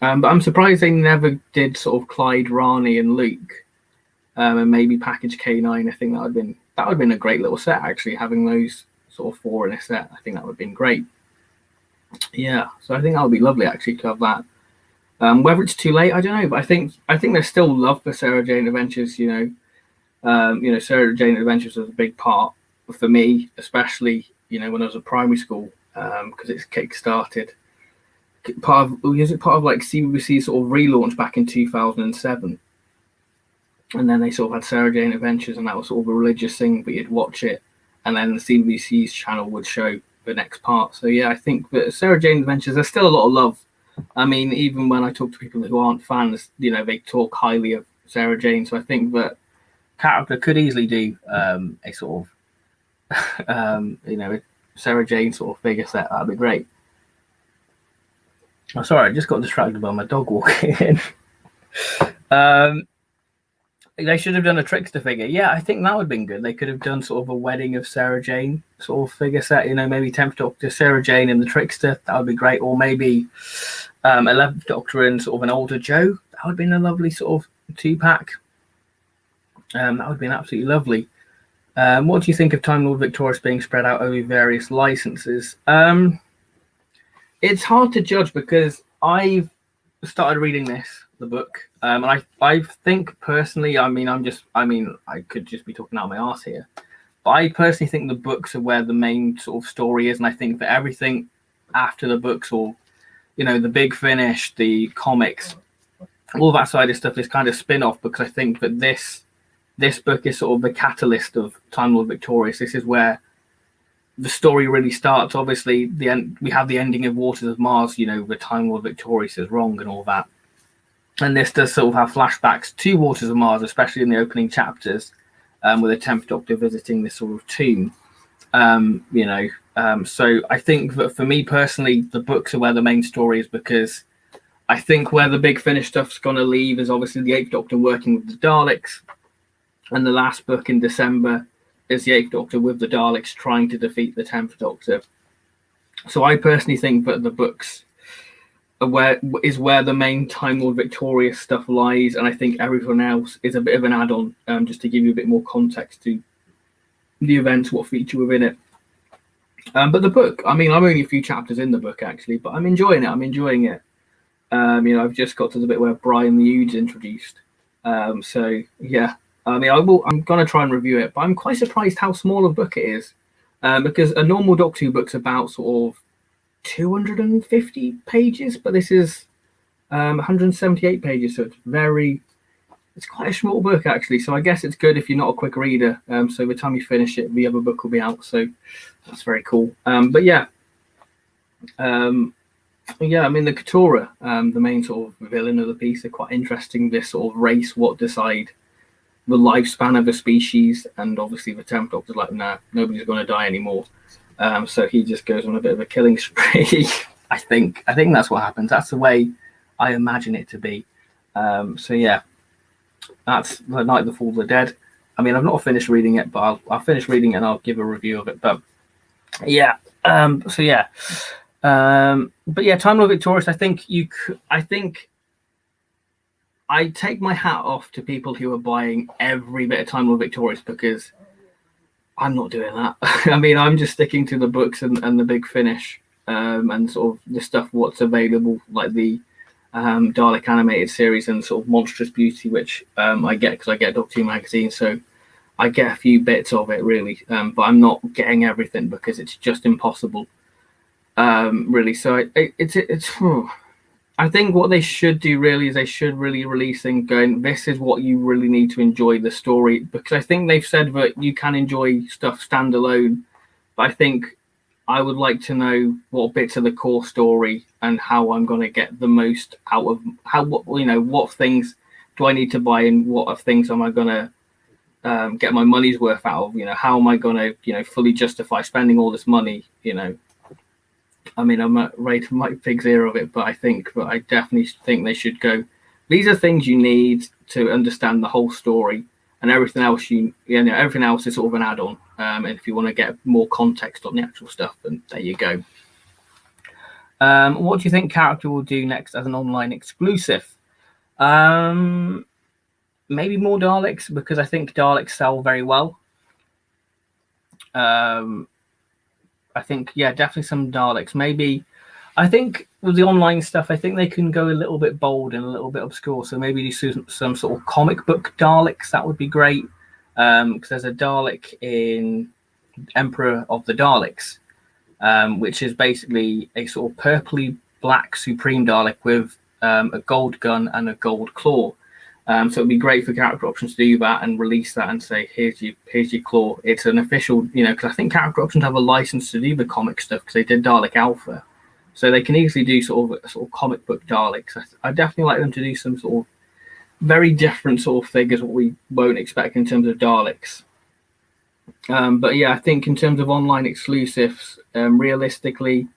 But I'm surprised they never did sort of Clyde, Rani, and Luke, and maybe Package K9. I think that would have been a great little set, actually, having those sort of four in a set. I think that would have been great. Yeah, so I think that would be lovely, actually, to have that. Whether it's too late, I don't know, but I think there's still love for Sarah Jane Adventures. Sarah Jane Adventures was a big part for me, especially when I was at primary school, because it's kick-started. Part of like CBBC sort of relaunch back in 2007, and then they sort of had Sarah Jane Adventures, and that was sort of a religious thing, but you'd watch it, and then the CBBC's channel would show the next part. So yeah, I think that Sarah Jane Adventures, there's still a lot of love. Even when I talk to people who aren't fans, they talk highly of Sarah Jane. So I think that character could easily do a sort of, a Sarah Jane sort of figure set. That'd be great. Oh, sorry, I just got distracted by my dog walking in. They should have done a Trickster figure. Yeah, I think that would have been good. They could have done sort of a wedding of Sarah Jane sort of figure set, maybe 10th Doctor, Sarah Jane and the Trickster. That would be great. Or maybe 11th Doctor and sort of an older Joe. That would have been a lovely sort of 2-pack. That would have been absolutely lovely. What do you think of Time Lord Victorious being spread out over various licenses? It's hard to judge because I've started reading the book, and I think personally, I could just be talking out of my arse here, but I personally think the books are where the main sort of story is, and I think that everything after the books, or the big finish, the comics, all that side of stuff is kind of spin-off, because I think that this book is sort of the catalyst of Time Lord Victorious. This is where the story really starts. Obviously, we have the ending of Waters of Mars, the Time Lord Victorious is wrong and all that. And this does sort of have flashbacks to Waters of Mars, especially in the opening chapters, with the 10th Doctor visiting this sort of tomb. So I think that for me personally, the books are where the main story is, because I think where the big finish stuff's going to leave is obviously the 8th Doctor working with the Daleks. And the last book in December is the 8th Doctor with the Daleks trying to defeat the 10th Doctor. So I personally think that the books are where the main Time Lord Victorious stuff lies, and I think everyone else is a bit of an add-on, just to give you a bit more context to the events, what feature within it. But the book, I'm only a few chapters in the book actually, but I'm enjoying it. I've just got to the bit where Brian the Ood's introduced. So yeah. I'm going to try and review it, but I'm quite surprised how small a book it is, because a normal Doctor Who book's about sort of 250 pages, but this is 178 pages, so it's quite a small book actually. So I guess it's good if you're not a quick reader. So by the time you finish it, the other book will be out. So that's very cool. But yeah. The Keturah, the main sort of villain of the piece, are quite interesting. This sort of race, what decide the lifespan of a species, and obviously the 10th Doctor's like, nah, nobody's going to die anymore. So he just goes on a bit of a killing spree. I think that's what happens. That's the way I imagine it to be. So yeah, that's The Night of the Fall of the Dead. I've not finished reading it, but I'll finish reading it and I'll give a review of it. But yeah, but yeah, Time Lord Victorious. I think I take my hat off to people who are buying every bit of Time Lord Victorious, because I'm not doing that. I'm just sticking to the books and the big finish, and sort of the stuff what's available, like the Dalek animated series and sort of Monstrous Beauty, which I get because I get Doctor Who magazine, so I get a few bits of it really, but I'm not getting everything because it's just impossible, really. So it's I think what they should do really is they should really release things going, this is what you really need to enjoy the story, because I think they've said that you can enjoy stuff standalone, but I think I would like to know what bits of the core story and how I'm going to get the most out of what things do I need to buy, and what of things am I going to get my money's worth out of, how am I going to, fully justify spending all this money, I'm not ready to make pig's ear of it, but I definitely think they should go, these are things you need to understand the whole story, and everything else everything else is sort of an add-on. And if you want to get more context on the actual stuff, then there you go. What do you think character will do next as an online exclusive? Maybe more Daleks, because I think Daleks sell very well. I think, definitely some Daleks. Maybe, I think with the online stuff, I think they can go a little bit bold and a little bit obscure. So maybe do some sort of comic book Daleks. That would be great. Because there's a Dalek in Emperor of the Daleks, which is basically a sort of purpley black Supreme Dalek with a gold gun and a gold claw. So it'd be great for character options to do that and release that and say, here's your claw. It's an official, because I think character options have a license to do the comic stuff because they did Dalek Alpha, so they can easily do sort of comic book Daleks. I definitely like them to do some sort of very different sort of figures what we won't expect in terms of Daleks. But yeah, I think in terms of online exclusives, realistically,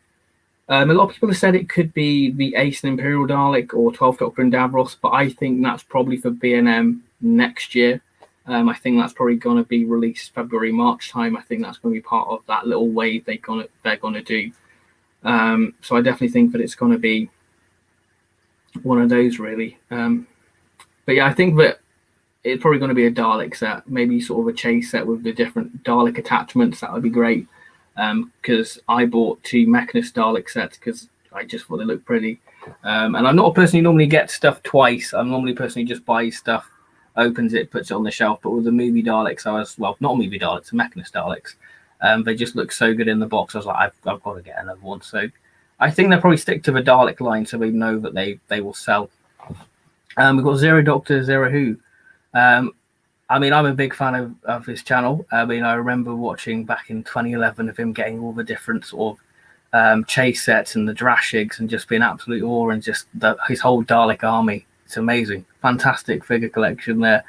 a lot of people have said it could be the Ace and Imperial Dalek or 12th Doctor and Davros, but I think that's probably for B&M next year. I think that's probably going to be released February, March time. I think that's going to be part of that little wave they're going to do. So I definitely think that it's going to be one of those really. But yeah, I think that it's probably going to be a Dalek set, maybe sort of a chase set with the different Dalek attachments. That would be great, because I bought 2 Mechanist Dalek sets because I just thought they looked pretty. And I'm not a person who normally gets stuff twice. I'm normally a person who just buys stuff, opens it, puts it on the shelf. But with the movie Daleks, not movie Daleks, the Mechanist Daleks, they just look so good in the box. I was like, I've got to get another one. So I think they'll probably stick to the Dalek line, so we know that they will sell. We've got Zero Doctor, Zero Who. I mean, I'm a big fan of his channel. I mean, I remember watching back in 2011 of him getting all the different sort of chase sets and the Drashigs and just being absolute awe, and just his whole Dalek army. It's amazing. Fantastic figure collection there.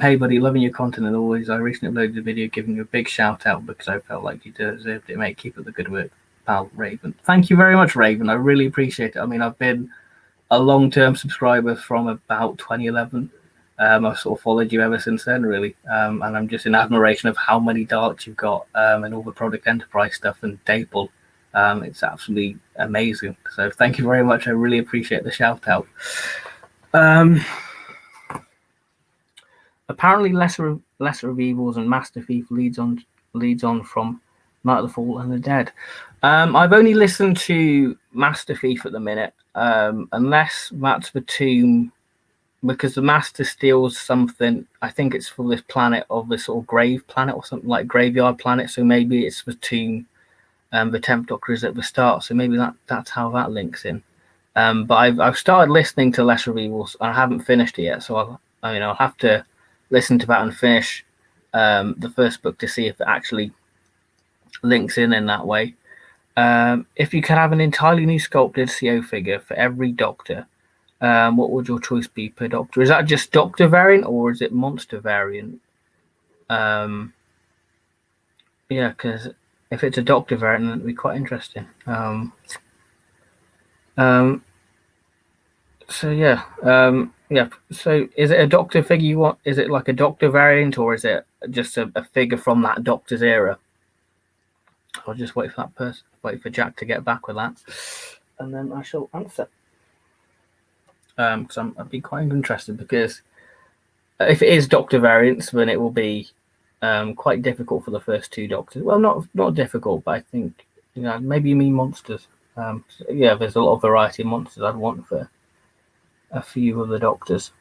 Hey, buddy, loving your content as always. I recently uploaded a video giving you a big shout out because I felt like you deserved it, mate. Keep up the good work, pal, Raven. Thank you very much, Raven. I really appreciate it. I mean, I've been a long-term subscriber from about 2011. I've sort of followed you ever since then, really. And I'm just in admiration of how many Daleks you've got, and all the Product Enterprise stuff and Dapel. It's absolutely amazing. So thank you very much. I really appreciate the shout out. Apparently, Lesser of Evils and Master Thief leads on from Night of the Fall and the Dead. I've only listened to Master Thief at the minute, unless that's the tomb, because the Master steals something. I think it's for this planet of this sort of grave planet or something like graveyard planet. So maybe it's the tomb. The 10th Doctor is at the start, so maybe that's how that links in. But I've started listening to Lesser of Evils. I haven't finished it yet, so I'll have to listen to that and finish the first book to see if it actually links in that way. If you could have an entirely new sculpted CO figure for every Doctor, what would your choice be per Doctor? Is that just Doctor variant or is it monster variant? Yeah, because if it's a Doctor variant, then it'd be quite interesting. So yeah. So is it a Doctor figure you want? Is it like a Doctor variant, or is it just a figure from that Doctor's era? I'll just wait for Jack to get back with that, and then I shall answer. Because I'd be quite interested, because if it is Doctor variants, then it will be quite difficult for the first 2 Doctors. Well, not difficult, but I think maybe you mean monsters. So yeah, there's a lot of variety of monsters I'd want for a few of the Doctors.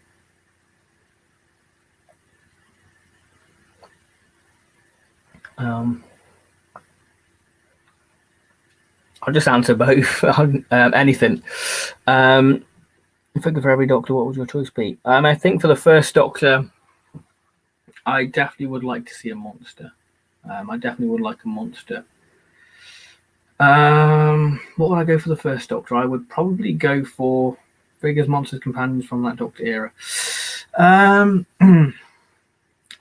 I'll just answer both. Anything. Figure for every Doctor, what would your choice be? I think for the first Doctor, I definitely would like to see a monster. I definitely would like a monster. What would I go for the first Doctor? I would probably go for figures, monsters, companions from that Doctor era. I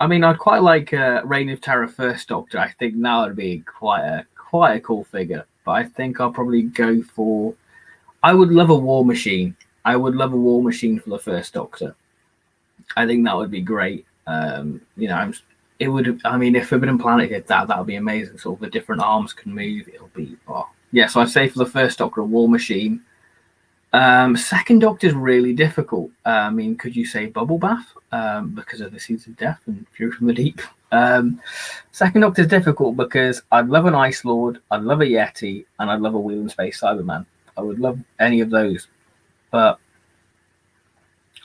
mean, I'd quite like Reign of Terror First Doctor. I think that would be quite a cool figure. But I think I'll probably go for. I would love a War Machine. I would love a War Machine for the first Doctor. I think that would be great. It would. I mean, if Forbidden Planet did that, that would be amazing. Sort of the different arms can move. It'll be. Oh. Yeah, so I'd say for the first Doctor, a War Machine. Second Doctor is really difficult. I mean, could you say Bubble Bath because of the Seeds of Death and Fury from the Deep? Second Doctor is difficult because I'd love an Ice Lord, I'd love a Yeti, and I'd love a Wheel in Space Cyberman. I would love any of those, but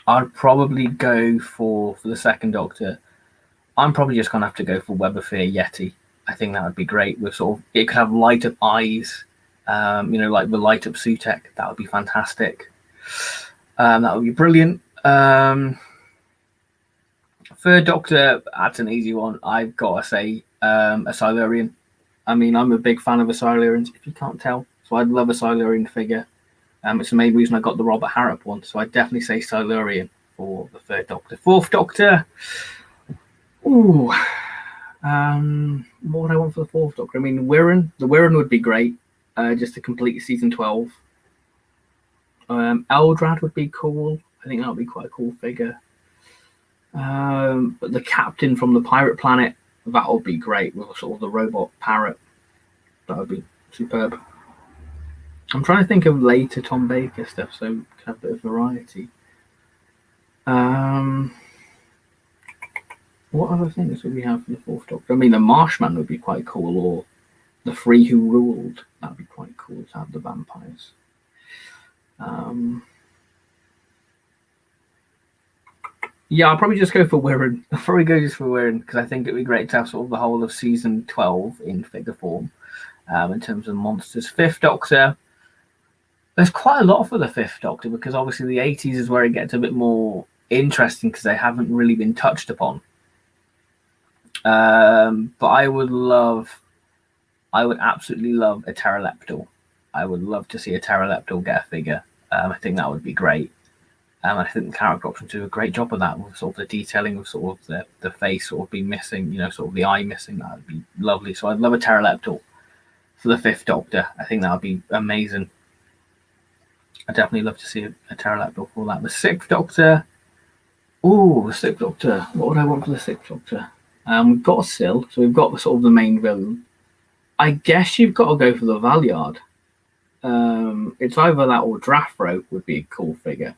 I'd probably go for the second Doctor. I'm probably just gonna have to go for Web of Fear Yeti. I think that would be great. With sort of, it could have light up eyes. Like the light up Sutek, that would be fantastic. That would be brilliant. Third Doctor, that's an easy one. I've got to say a Silurian. I mean, I'm a big fan of the Silurians, if you can't tell. So I'd love a Silurian figure. It's the main reason I got the Robert Harrop one. So I'd definitely say Silurian for the third Doctor. Fourth Doctor. Ooh. What would I want for the fourth Doctor? I mean, the Wirren would be great. Just to complete season 12. Eldrad would be cool. I think that would be quite a cool figure. But the captain from the pirate planet, that would be great with sort of the robot parrot. That would be superb. I'm trying to think of later Tom Baker stuff, so we can have a bit of variety. What other things would we have for the Fourth Doctor? I mean, the Marshman would be quite cool, or the Three Who Ruled. That'd be quite cool to have the vampires. Yeah, I'll probably just go for Wirren. I'll probably go just for Wirren because I think it'd be great to have sort of the whole of season 12 in figure form in terms of monsters. Fifth Doctor, there's quite a lot for the Fifth Doctor because obviously the 80s is where it gets a bit more interesting because they haven't really been touched upon. But I would absolutely love a Pteroleptal. I would love to see a Pteroleptal get a figure. I think that would be great. I think the character options do a great job of that, with sort of the detailing of sort of the face sort of be missing, sort of the eye missing. That would be lovely. So I'd love a Pteroleptal for the Fifth Doctor. I think that would be amazing. I'd definitely love to see a Pteroleptal for that. The Sixth Doctor. Oh, the Sixth Doctor. What would I want for the Sixth Doctor? We've got a Syl, so we've got the sort of the main villain. I guess you've got to go for the Valeyard. It's either that or Drafro would be a cool figure.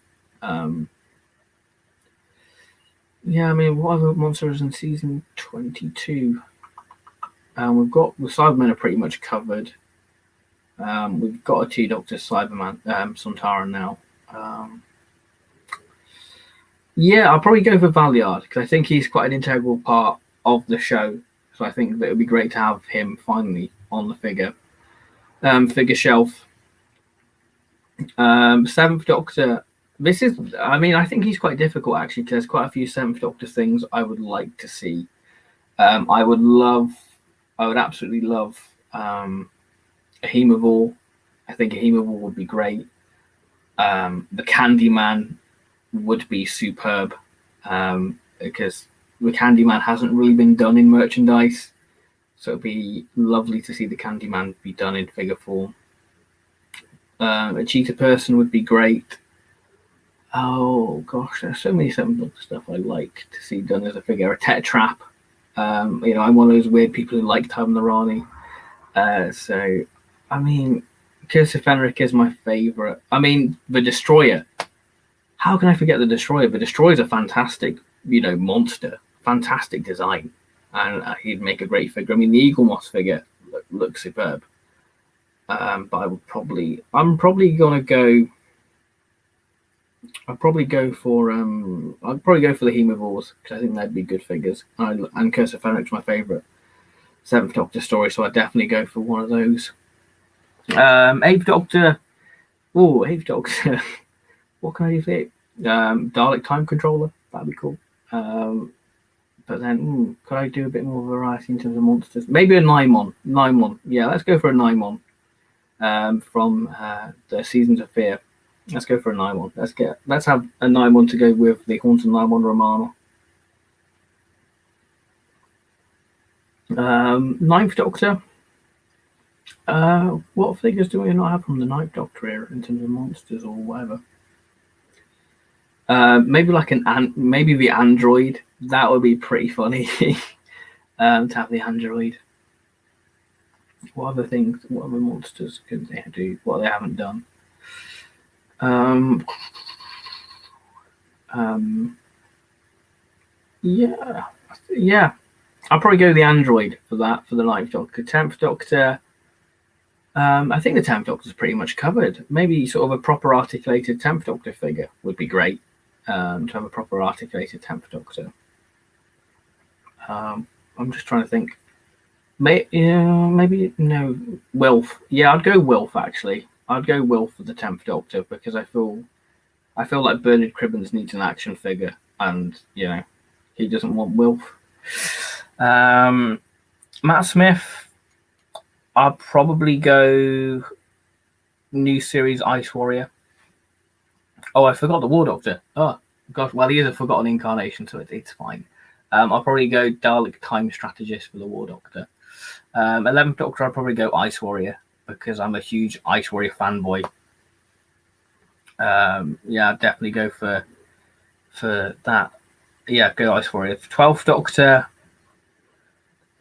Yeah, I mean, what other monsters in season 22? We've got the Cybermen are pretty much covered. We've got a Two-Doctor Cyberman, Sontaran now. Yeah, I'll probably go for Valeyard because I think he's quite an integral part of the show. So I think that it would be great to have him finally on the figure shelf. Seventh Doctor. I think he's quite difficult actually because there's quite a few Seventh Doctor things I would like to see. I would absolutely love a Hemivore. I think a Hemivore would be great. The Candyman would be superb because the Candyman hasn't really been done in merchandise. So it'd be lovely to see the Candyman be done in figure form. A Cheetah Person would be great. Oh gosh, there's so many Seventh Doctor stuff I like to see done as a figure. A Tetrap. I'm one of those weird people who like Tam Narani. So, I mean, Curse of Fenric is my favourite. I mean, the Destroyer. How can I forget the Destroyer? The Destroyer is a fantastic, monster. Fantastic design. And he'd make a great figure. I mean, the Eagle Moss figure looks superb. But I'm probably gonna go. I'd probably go for the Hemivores because I think they'd be good figures. And Curse of Fenric's my favourite Seventh Doctor story, so I'd definitely go for one of those. Eighth Doctor. Oh, Eighth Doctor. What can I do for it? Dalek Time Controller. That'd be cool. But then, could I do a bit more variety in terms of monsters? Maybe a Naimon. Yeah, let's go for a Naimon from the Seasons of Fear. Let's go for a Naimon. Let's have a Naimon to go with the Haunted Naimon Romana. Ninth Doctor. What figures do we not have from the Ninth Doctor era in terms of monsters or whatever? Maybe maybe the android. That would be pretty funny to have the android. What other monsters could they do? What they haven't done? Yeah. I'll probably go the android for that for the Ninth Doctor. 10th Doctor. I think the 10th Doctor is pretty much covered. Maybe sort of a proper articulated 10th Doctor figure would be great. To have a proper articulated 10th Doctor. I'm just trying to think. Maybe no Wilf. Yeah, I'd go Wilf actually. I'd go Wilf for the 10th Doctor because I feel like Bernard Cribbins needs an action figure, and he doesn't want Wilf. Matt Smith. I'd probably go new series Ice Warrior. Oh, I forgot the War Doctor. Oh, gosh. Well, he is a forgotten incarnation, so it's fine. I'll probably go Dalek Time Strategist for the War Doctor. 11th Doctor, I'll probably go Ice Warrior because I'm a huge Ice Warrior fanboy. I'd definitely go for that. Yeah, go Ice Warrior. 12th Doctor.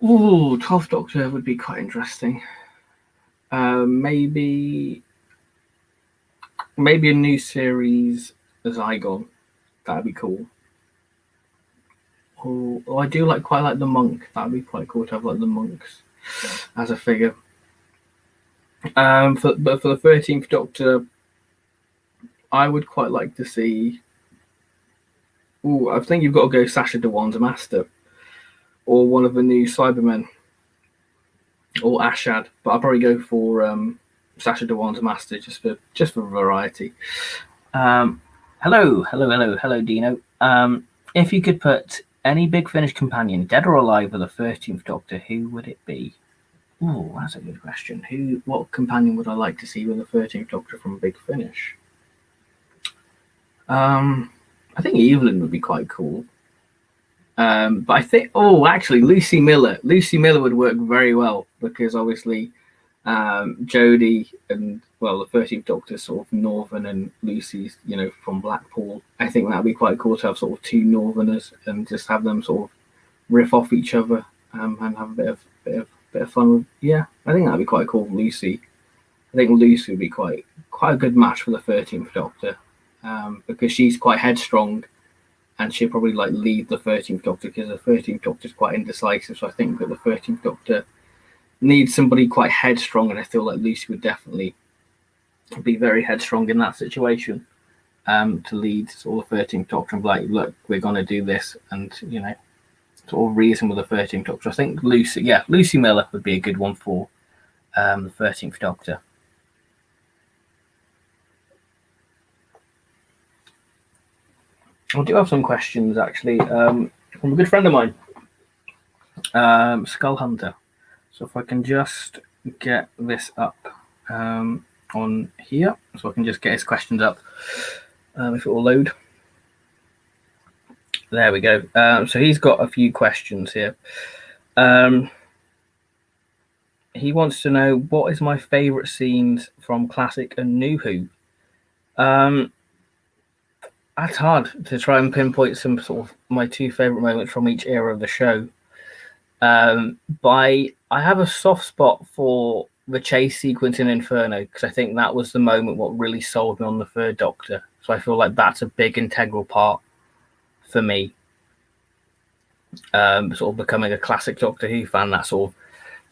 Ooh, 12th Doctor would be quite interesting. Maybe a new series Zygon. That'd be cool. Oh, I do quite like the monk. That'd be quite cool to have like the monks as a figure. But for the 13th Doctor, I would quite like to see. Oh, I think you've got to go Sacha Dhawan's Master, or one of the new Cybermen, or Ashad. But I'll probably go for Sacha Dhawan's Master just for variety. Hello, Dino. If you could put any Big Finish companion, dead or alive, with the 13th Doctor, who would it be? Oh, that's a good question. What companion would I like to see with the 13th Doctor from Big Finish? I think Evelyn would be quite cool. But I think, actually, Lucy Miller. Lucy Miller would work very well because obviously Jodie and, well, the 13th Doctor's sort of Northern and Lucy's, from Blackpool. I think that would be quite cool to have sort of two Northerners and just have them sort of riff off each other and have a bit of fun with. Yeah, I think that'd be quite cool. Lucy. I think Lucy would be quite a good match for the 13th Doctor because she's quite headstrong. And she'll probably lead the 13th Doctor because the 13th Doctor is quite indecisive. So I think that the 13th Doctor needs somebody quite headstrong, and I feel like Lucy would definitely be very headstrong in that situation to lead sort of the 13th Doctor and be like, look, we're going to do this, and sort of reason with the 13th Doctor. I think Lucy Miller would be a good one for the 13th Doctor. I do have some questions, actually, from a good friend of mine, Skull Hunter. So if I can just get this up on here, so I can just get his questions up, if it will load. There we go. So he's got a few questions here. He wants to know, what is my favourite scenes from Classic and New Who? That's hard to try and pinpoint some sort of my two favourite moments from each era of the show. But I have a soft spot for the chase sequence in Inferno because I think that was the moment what really sold me on the third Doctor. So I feel like that's a big integral part for me. Sort of becoming a classic Doctor Who fan, that sort of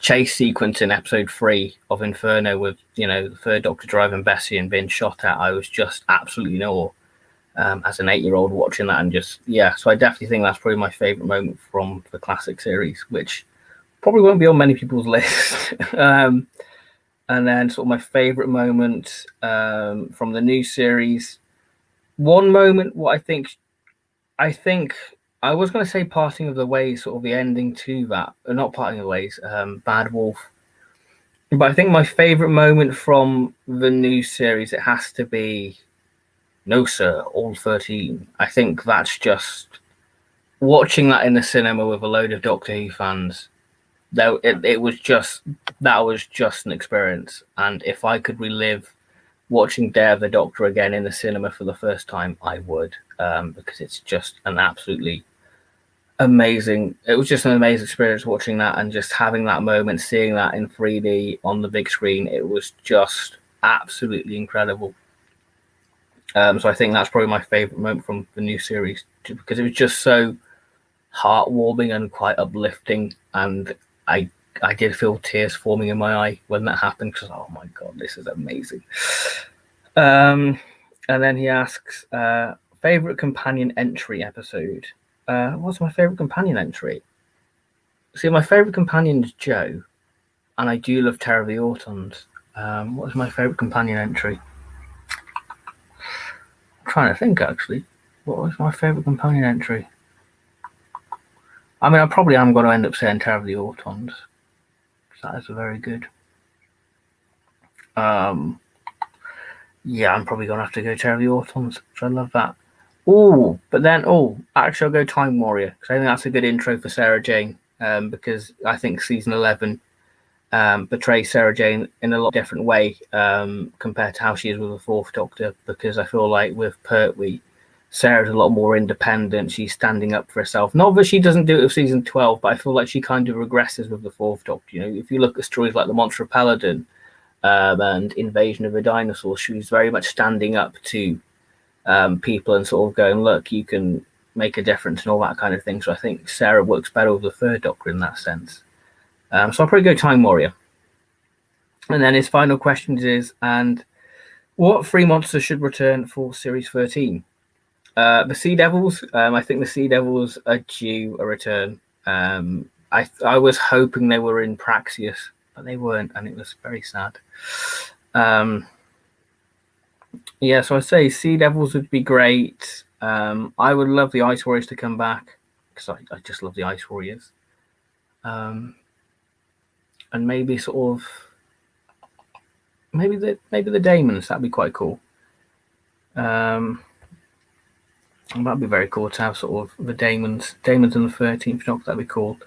chase sequence in episode 3 of Inferno with, the third Doctor driving Bessie and being shot at, I was just absolutely in awe. As an 8-year-old watching that, and so I definitely think that's probably my favourite moment from the classic series, which probably won't be on many people's list. And then sort of my favourite moment from the new series. One moment, what I think I was going to say Parting of the Ways, sort of the ending to that, not Parting of the Ways, Bad Wolf. But I think my favourite moment from the new series, it has to be No Sir, All 13. I think that's just watching that in the cinema with a load of Doctor Who fans. That was just an experience. And if I could relive watching Day of the Doctor again in the cinema for the first time, I would, because it's just an absolutely amazing. It was just an amazing experience watching that and just having that moment, seeing that in 3D on the big screen. It was just absolutely incredible. So I think that's probably my favourite moment from the new series, because it was just so heartwarming and quite uplifting, and I did feel tears forming in my eye when that happened, because oh my god, this is amazing. And then he asks, favourite companion entry episode. What's my favourite companion entry? See, my favourite companion is Joe, and I do love Terror of the Autons. What is my favourite companion entry? Trying to think, actually, what was my favourite companion entry? I mean, I probably am going to end up saying Terror of the Autons. That is a very good. I'm probably going to have to go Terror of the Autons, because I love that. Actually, I'll go Time Warrior, because I think that's a good intro for Sarah Jane, because I think season 11 portrays Sarah Jane in a lot different way compared to how she is with the fourth Doctor, because I feel like with Pertwee, Sarah's a lot more independent. She's standing up for herself. Not that she doesn't do it with season 12, but I feel like she kind of regresses with the fourth Doctor. If you look at stories like The Monster of Paladin and Invasion of the Dinosaurs, she's very much standing up to people and sort of going, look, you can make a difference and all that kind of thing. So I think Sarah works better with the third Doctor in that sense. So I'll probably go Time Warrior. And then his final question is, and what 3 monsters should return for Series 13? The Sea Devils. I think the Sea Devils are due a return. I was hoping they were in Praxius, but they weren't, and it was very sad. Yeah, so I'd say Sea Devils would be great. I would love the Ice Warriors to come back, because I just love the Ice Warriors. And maybe sort of maybe the Daemons. That'd be quite cool. That'd be very cool to have sort of the Daemons in the 13th Doctor. That'd be cool.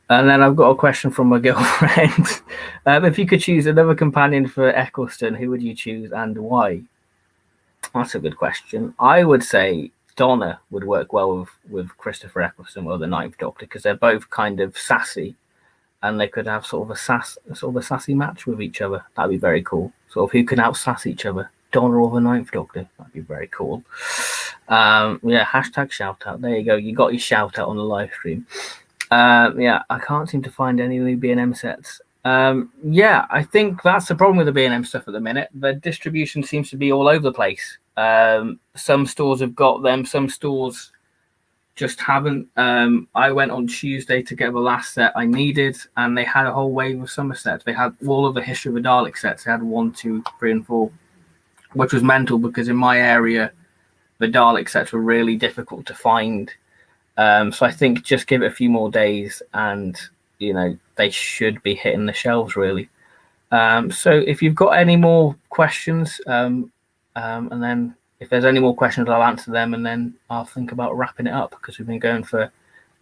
And then I've got a question from my girlfriend. If you could choose another companion for Eccleston, who would you choose and why? That's a good question. I would say Donna would work well with Christopher Eccleston or the 9th Doctor, because they're both kind of sassy, and they could have sort of a sassy match with each other. That'd be very cool. Sort of who can out-sass each other, Donna or the 9th Doctor. That'd be very cool. Yeah, hashtag shout out. There you go. You got your shout out on the live stream. Yeah, I can't seem to find any new B&M sets. Yeah, I think that's the problem with the B&M stuff at the minute. The distribution seems to be all over the place. Some stores have got them, some stores just haven't. I went on Tuesday to get the last set I needed, and they had a whole wave of summer sets. They had all of the History of the Dalek sets. They had 1, 2, 3, and 4, which was mental, because in my area, the Dalek sets were really difficult to find. So I think just give it a few more days, and they should be hitting the shelves really. So if you've got any more questions, and then if there's any more questions, I'll answer them, and then I'll think about wrapping it up, because we've been going for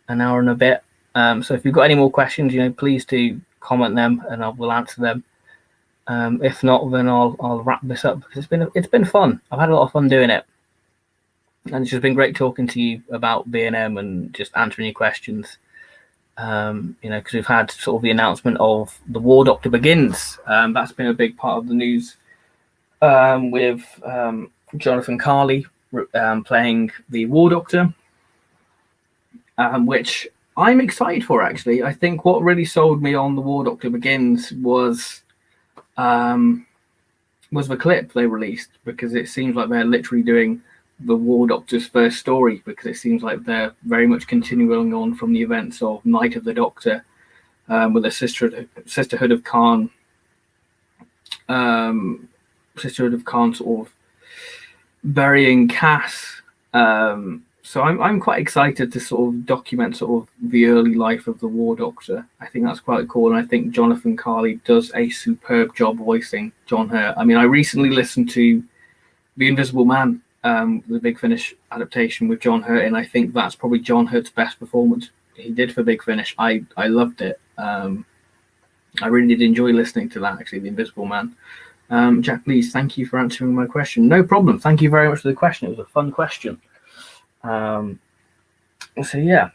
an hour and a bit. So if you've got any more questions, please do comment them, and we'll answer them. If not, then I'll wrap this up, because it's been fun. I've had a lot of fun doing it. And it's just been great talking to you about B&M and just answering your questions. Because we've had sort of the announcement of the War Doctor Begins. That's been a big part of the news, with Jonathan Carley playing the War Doctor, which I'm excited for, actually. I think what really sold me on the War Doctor Begins was the clip they released, because it seems like they're literally doing the War Doctor's first story, because it seems like they're very much continuing on from the events of Night of the Doctor, with the Sisterhood of Khan, sort of burying Cass. So I'm quite excited to sort of document sort of the early life of the War Doctor. I think that's quite cool, and I think Jonathan Carley does a superb job voicing John Hurt. I mean, I recently listened to The Invisible Man, the Big Finish adaptation with John Hurt, and I think that's probably John Hurt's best performance he did for Big Finish. I loved it. I really did enjoy listening to that, actually, The Invisible Man. Jack Lees, thank you for answering my question. No problem. Thank you very much for the question. It was a fun question. So yeah,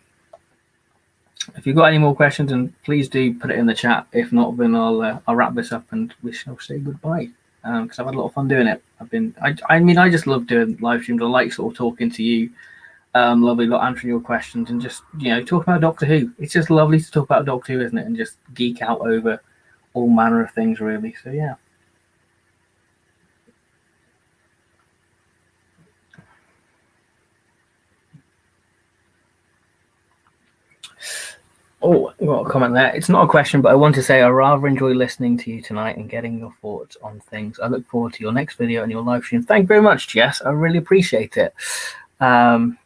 if you've got any more questions, then please do put it in the chat. If not, then I'll wrap this up and we shall say goodbye. Because I've had a lot of fun doing it. I just love doing live streams. I like sort of talking to you. Lovely, like answering your questions and just talk about Doctor Who. It's just lovely to talk about Doctor Who, isn't it? And just geek out over all manner of things, really. So yeah. Oh, I've got a comment there. It's not a question, but I want to say I rather enjoy listening to you tonight and getting your thoughts on things. I look forward to your next video and your live stream. Thank you very much, Jess. I really appreciate it. Brian's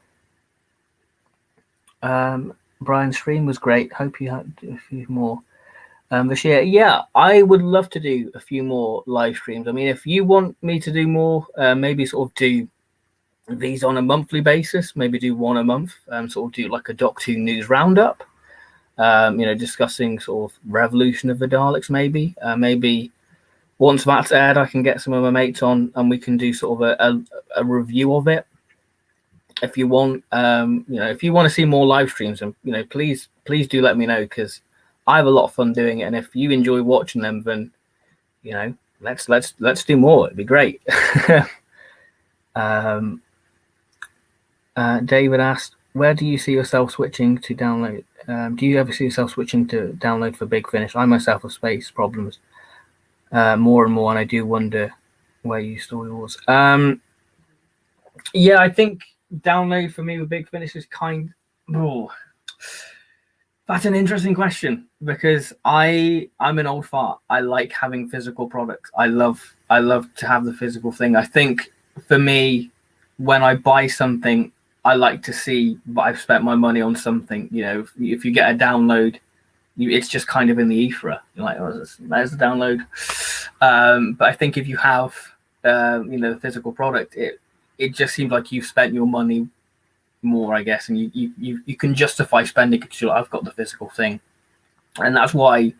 stream was great. Hope you had a few more this year. Yeah, I would love to do a few more live streams. I mean, if you want me to do more, maybe sort of do these on a monthly basis, maybe do one a month, sort of do like a Doctor Who news roundup. Discussing sort of Revolution of the Daleks, maybe. Maybe once that's aired, I can get some of my mates on and we can do sort of a review of it. If you want, if you want to see more live streams, and please do let me know, because I have a lot of fun doing it. And if you enjoy watching them, then let's do more. It'd be great. David asked, where do you see yourself switching to download? Do you ever see yourself switching to download for Big Finish? I myself have space problems more and more, and I do wonder where you store yours. Yeah, I think download for me with Big Finish is oh, that's an interesting question, because I'm an old fart. I like having physical products. I love to have the physical thing. I think for me, when I buy something, I like to see that I've spent my money on something. You know, if you get a download, it's just kind of in the ether. You're like, oh, there's the download. But I think if you have the physical product, it just seems like you've spent your money more, I guess, and you can justify spending because you're like, I've got the physical thing. And that's why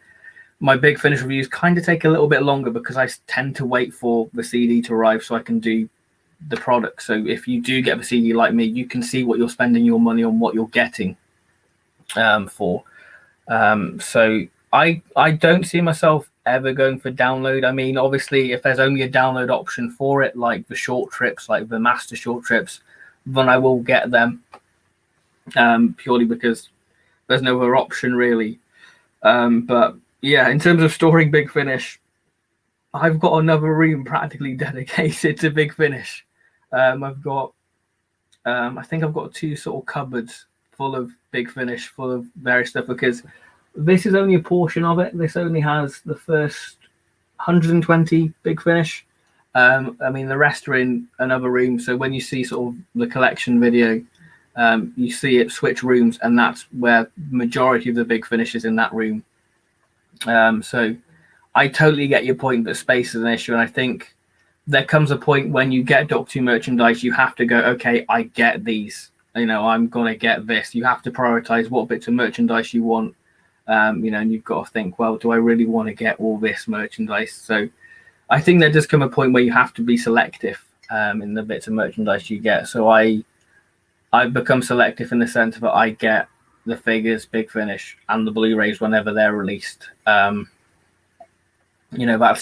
my Big Finish reviews kind of take a little bit longer, because I tend to wait for the CD to arrive so I can do the product. So if you do get the CD like me, you can see what you're spending your money on, what you're getting for. So I don't see myself ever going for download. I mean, obviously, if there's only a download option for it, like the short trips, like the master short trips, then I will get them, purely because there's no other option really. But yeah, in terms of storing Big Finish, I've got another room practically dedicated to Big Finish. I've got, I think I've got 2 sort of cupboards full of Big Finish, full of various stuff, because this is only a portion of it. This only has the first 120 Big Finish. I mean, the rest are in another room. So when you see sort of the collection video, you see it switch rooms, and that's where the majority of the Big Finish is, in that room. So I totally get your point that space is an issue, and I think there comes a point when you get Doctor Who merchandise, you have to go, okay, I get these. You know, I'm gonna get this. You have to prioritize what bits of merchandise you want. And you've got to think, well, do I really want to get all this merchandise? So I think there does come a point where you have to be selective in the bits of merchandise you get. So I've become selective in the sense that I get the figures, Big Finish, and the Blu-rays whenever they're released. That's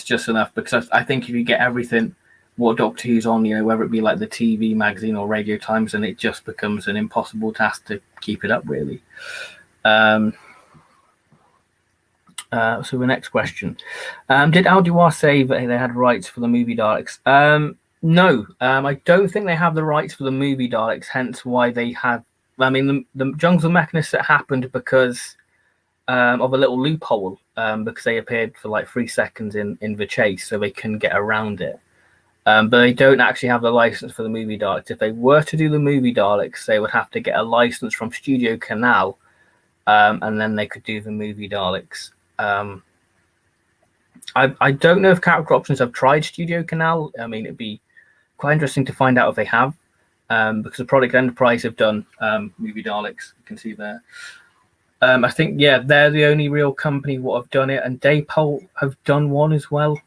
just enough, because I think if you get everything what Doctor Who's on, whether it be like the TV, magazine, or Radio Times, then it just becomes an impossible task to keep it up, really. So the next question. Did Al Dewar say that they had rights for the movie Daleks? No, I don't think they have the rights for the movie Daleks, hence why they have... I mean, the Jungles of Mechanist that happened because of a little loophole, because they appeared for like 3 seconds in the chase, so they couldn't get around it. But they don't actually have the license for the movie Daleks. If they were to do the movie Daleks, they would have to get a license from Studio Canal, and then they could do the movie Daleks. I don't know if Character Options have tried Studio Canal. I mean, it'd be quite interesting to find out if they have, because the Product Enterprise have done movie Daleks. You can see there. I think, yeah, they're the only real company what have done it, and Daypol have done one as well.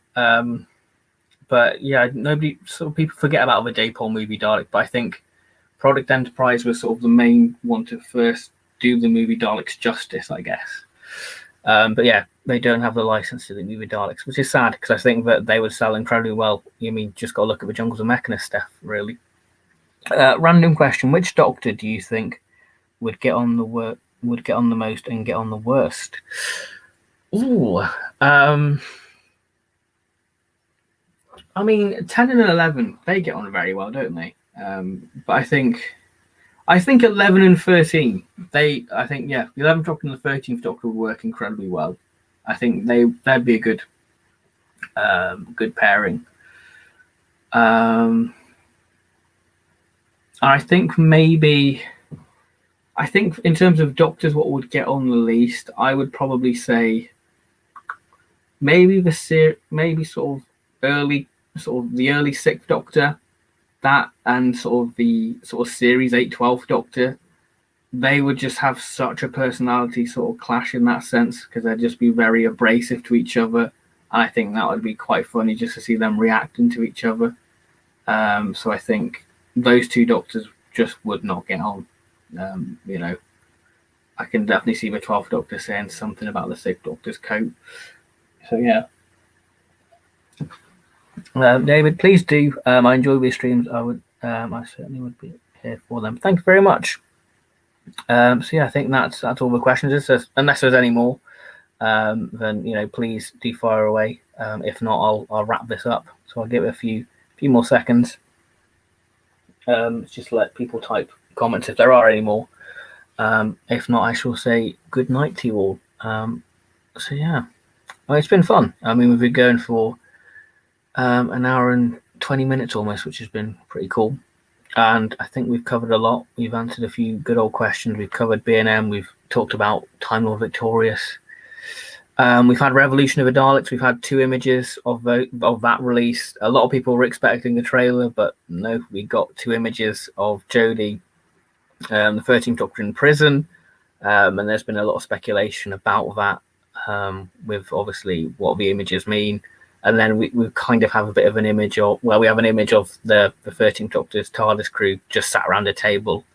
But yeah, people forget about the Daypol movie Dalek, but I think Product Enterprise was sort of the main one to first do the movie Daleks justice, I guess. But yeah, they don't have the license to the movie Daleks, which is sad, because I think that they would sell incredibly well. Just got to look at the Jungles of Mechanist stuff, really. Random question: which Doctor do you think would get on the most and get on the worst? Ooh, I mean, 10 and 11, they get on very well, don't they? But I think 11 and 13, the 11th Doctor and the 13th Doctor would work incredibly well. I think they'd be a good pairing. I think in terms of Doctors, what would get on the least, I would probably say maybe sort of the early 6th Doctor, that, and sort of the series 8, 12th Doctor. They would just have such a personality sort of clash in that sense, because they'd just be very abrasive to each other. And I think that would be quite funny just to see them reacting to each other. So I think those 2 Doctors just would not get on. I can definitely see the 12th Doctor saying something about the 6th Doctor's coat. So yeah. David, please do. I enjoy these streams. I certainly would be here for them. Thank you very much. So yeah, I think that's all the questions. Unless there's any more, then please do fire away. If not, I'll wrap this up. So I'll give it a few more seconds. Just let people type comments if there are any more. If not, I shall say good night to you all. So yeah, well, it's been fun. I mean, we've been going for an hour and 20 minutes almost, which has been pretty cool. And I think we've covered a lot. We've answered a few good old questions. We've covered B&M. We've talked about Time Lord Victorious. We've had Revolution of the Daleks. We've had 2 images of that release. A lot of people were expecting the trailer, but no, we got 2 images of Jodie, the 13th Doctor in prison. And there's been a lot of speculation about that, with obviously what the images mean. And then we kind of have a bit of an image of, we have an image of the 13th Doctor's TARDIS crew just sat around a table,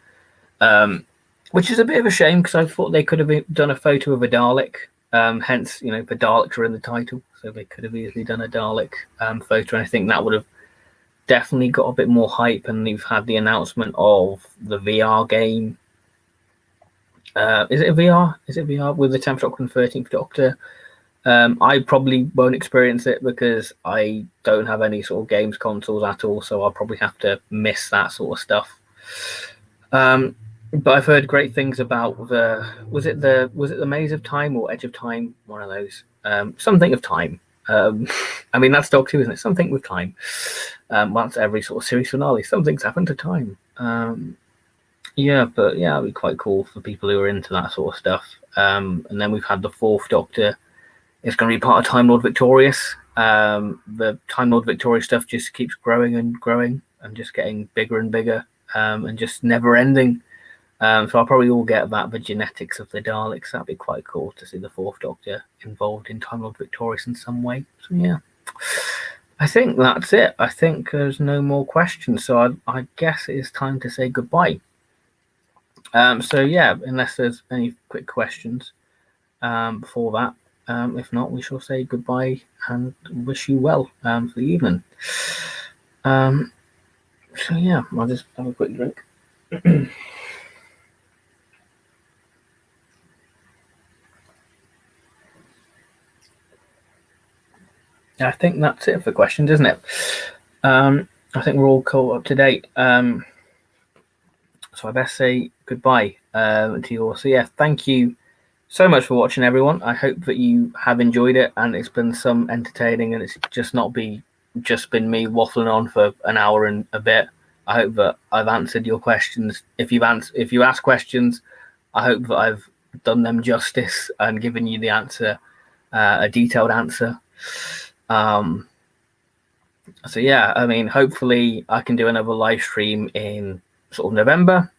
which is a bit of a shame because I thought they could have done a photo of a Dalek. Hence, the Daleks are in the title, so they could have easily done a Dalek photo, and I think that would have definitely got a bit more hype. And you've had the announcement of the VR game. Is it VR? Is it VR with the 10th Doctor and 13th Doctor? I probably won't experience it because I don't have any sort of games consoles at all, so I'll probably have to miss that sort of stuff. But I've heard great things about was it the Maze of Time or Edge of Time? One of those. Something of time. I mean, that's Doctor 2, isn't it? Something with time. Once every sort of series finale, something's happened to time. Yeah, but yeah, it'd be quite cool for people who are into that sort of stuff. And then we've had the 4th Doctor. It's going to be part of Time Lord Victorious. The Time Lord Victorious stuff just keeps growing and growing and just getting bigger and bigger, and just never ending. So I'll probably all get that, the genetics of the Daleks. That'd be quite cool to see the 4th Doctor involved in Time Lord Victorious in some way. So yeah, I think that's it. I think there's no more questions. So I guess it is time to say goodbye. So yeah, unless there's any quick questions before that. If not, we shall say goodbye and wish you well for the evening. So yeah, I'll just have a quick drink. I think that's it for questions, isn't it? I think we're all caught up to date. So I best say goodbye to you all. So yeah, thank you so much for watching, everyone. I hope that you have enjoyed it and it's been some entertaining, and it's just not just been me waffling on for an hour and a bit. I hope that I've answered your questions. If you ask questions, I hope that I've done them justice and given you the answer, a detailed answer. So yeah, I mean, hopefully I can do another live stream in sort of November.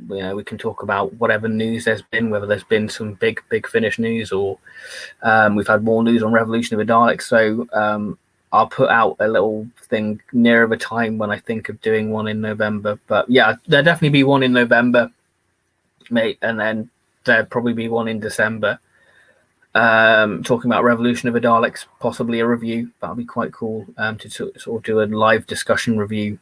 We can talk about whatever news there's been, whether there's been some big Finish news, or we've had more news on Revolution of the Daleks. So I'll put out a little thing nearer the time when I think of doing one in November. But yeah, there'll definitely be one in November, mate, and then there'll probably be one in December. Talking about Revolution of the Daleks, possibly a review. That'll be quite cool to sort of do a live discussion review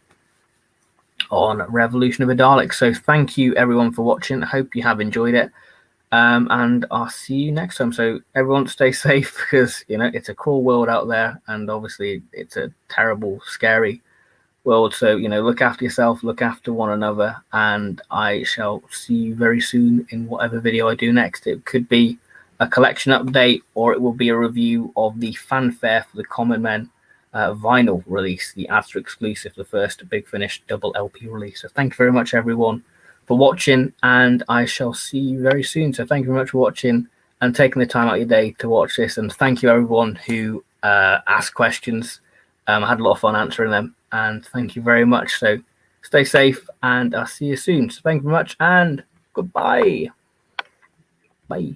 on Revolution of the Daleks. So thank you everyone for watching. I hope you have enjoyed it, and I'll see you next time. So everyone stay safe, because it's a cruel world out there, and obviously it's a terrible, scary world. So look after yourself, look after one another, and I shall see you very soon in whatever video I do next. It could be a collection update, or it will be a review of the fanfare for the Common Men vinyl release, the Astra exclusive, the first Big Finish double LP release. So thank you very much everyone for watching, and I shall see you very soon. So thank you very much for watching and taking the time out of your day to watch this, and thank you everyone who asked questions. I had a lot of fun answering them, and thank you very much. So stay safe, and I'll see you soon. So thank you very much, and goodbye. Bye.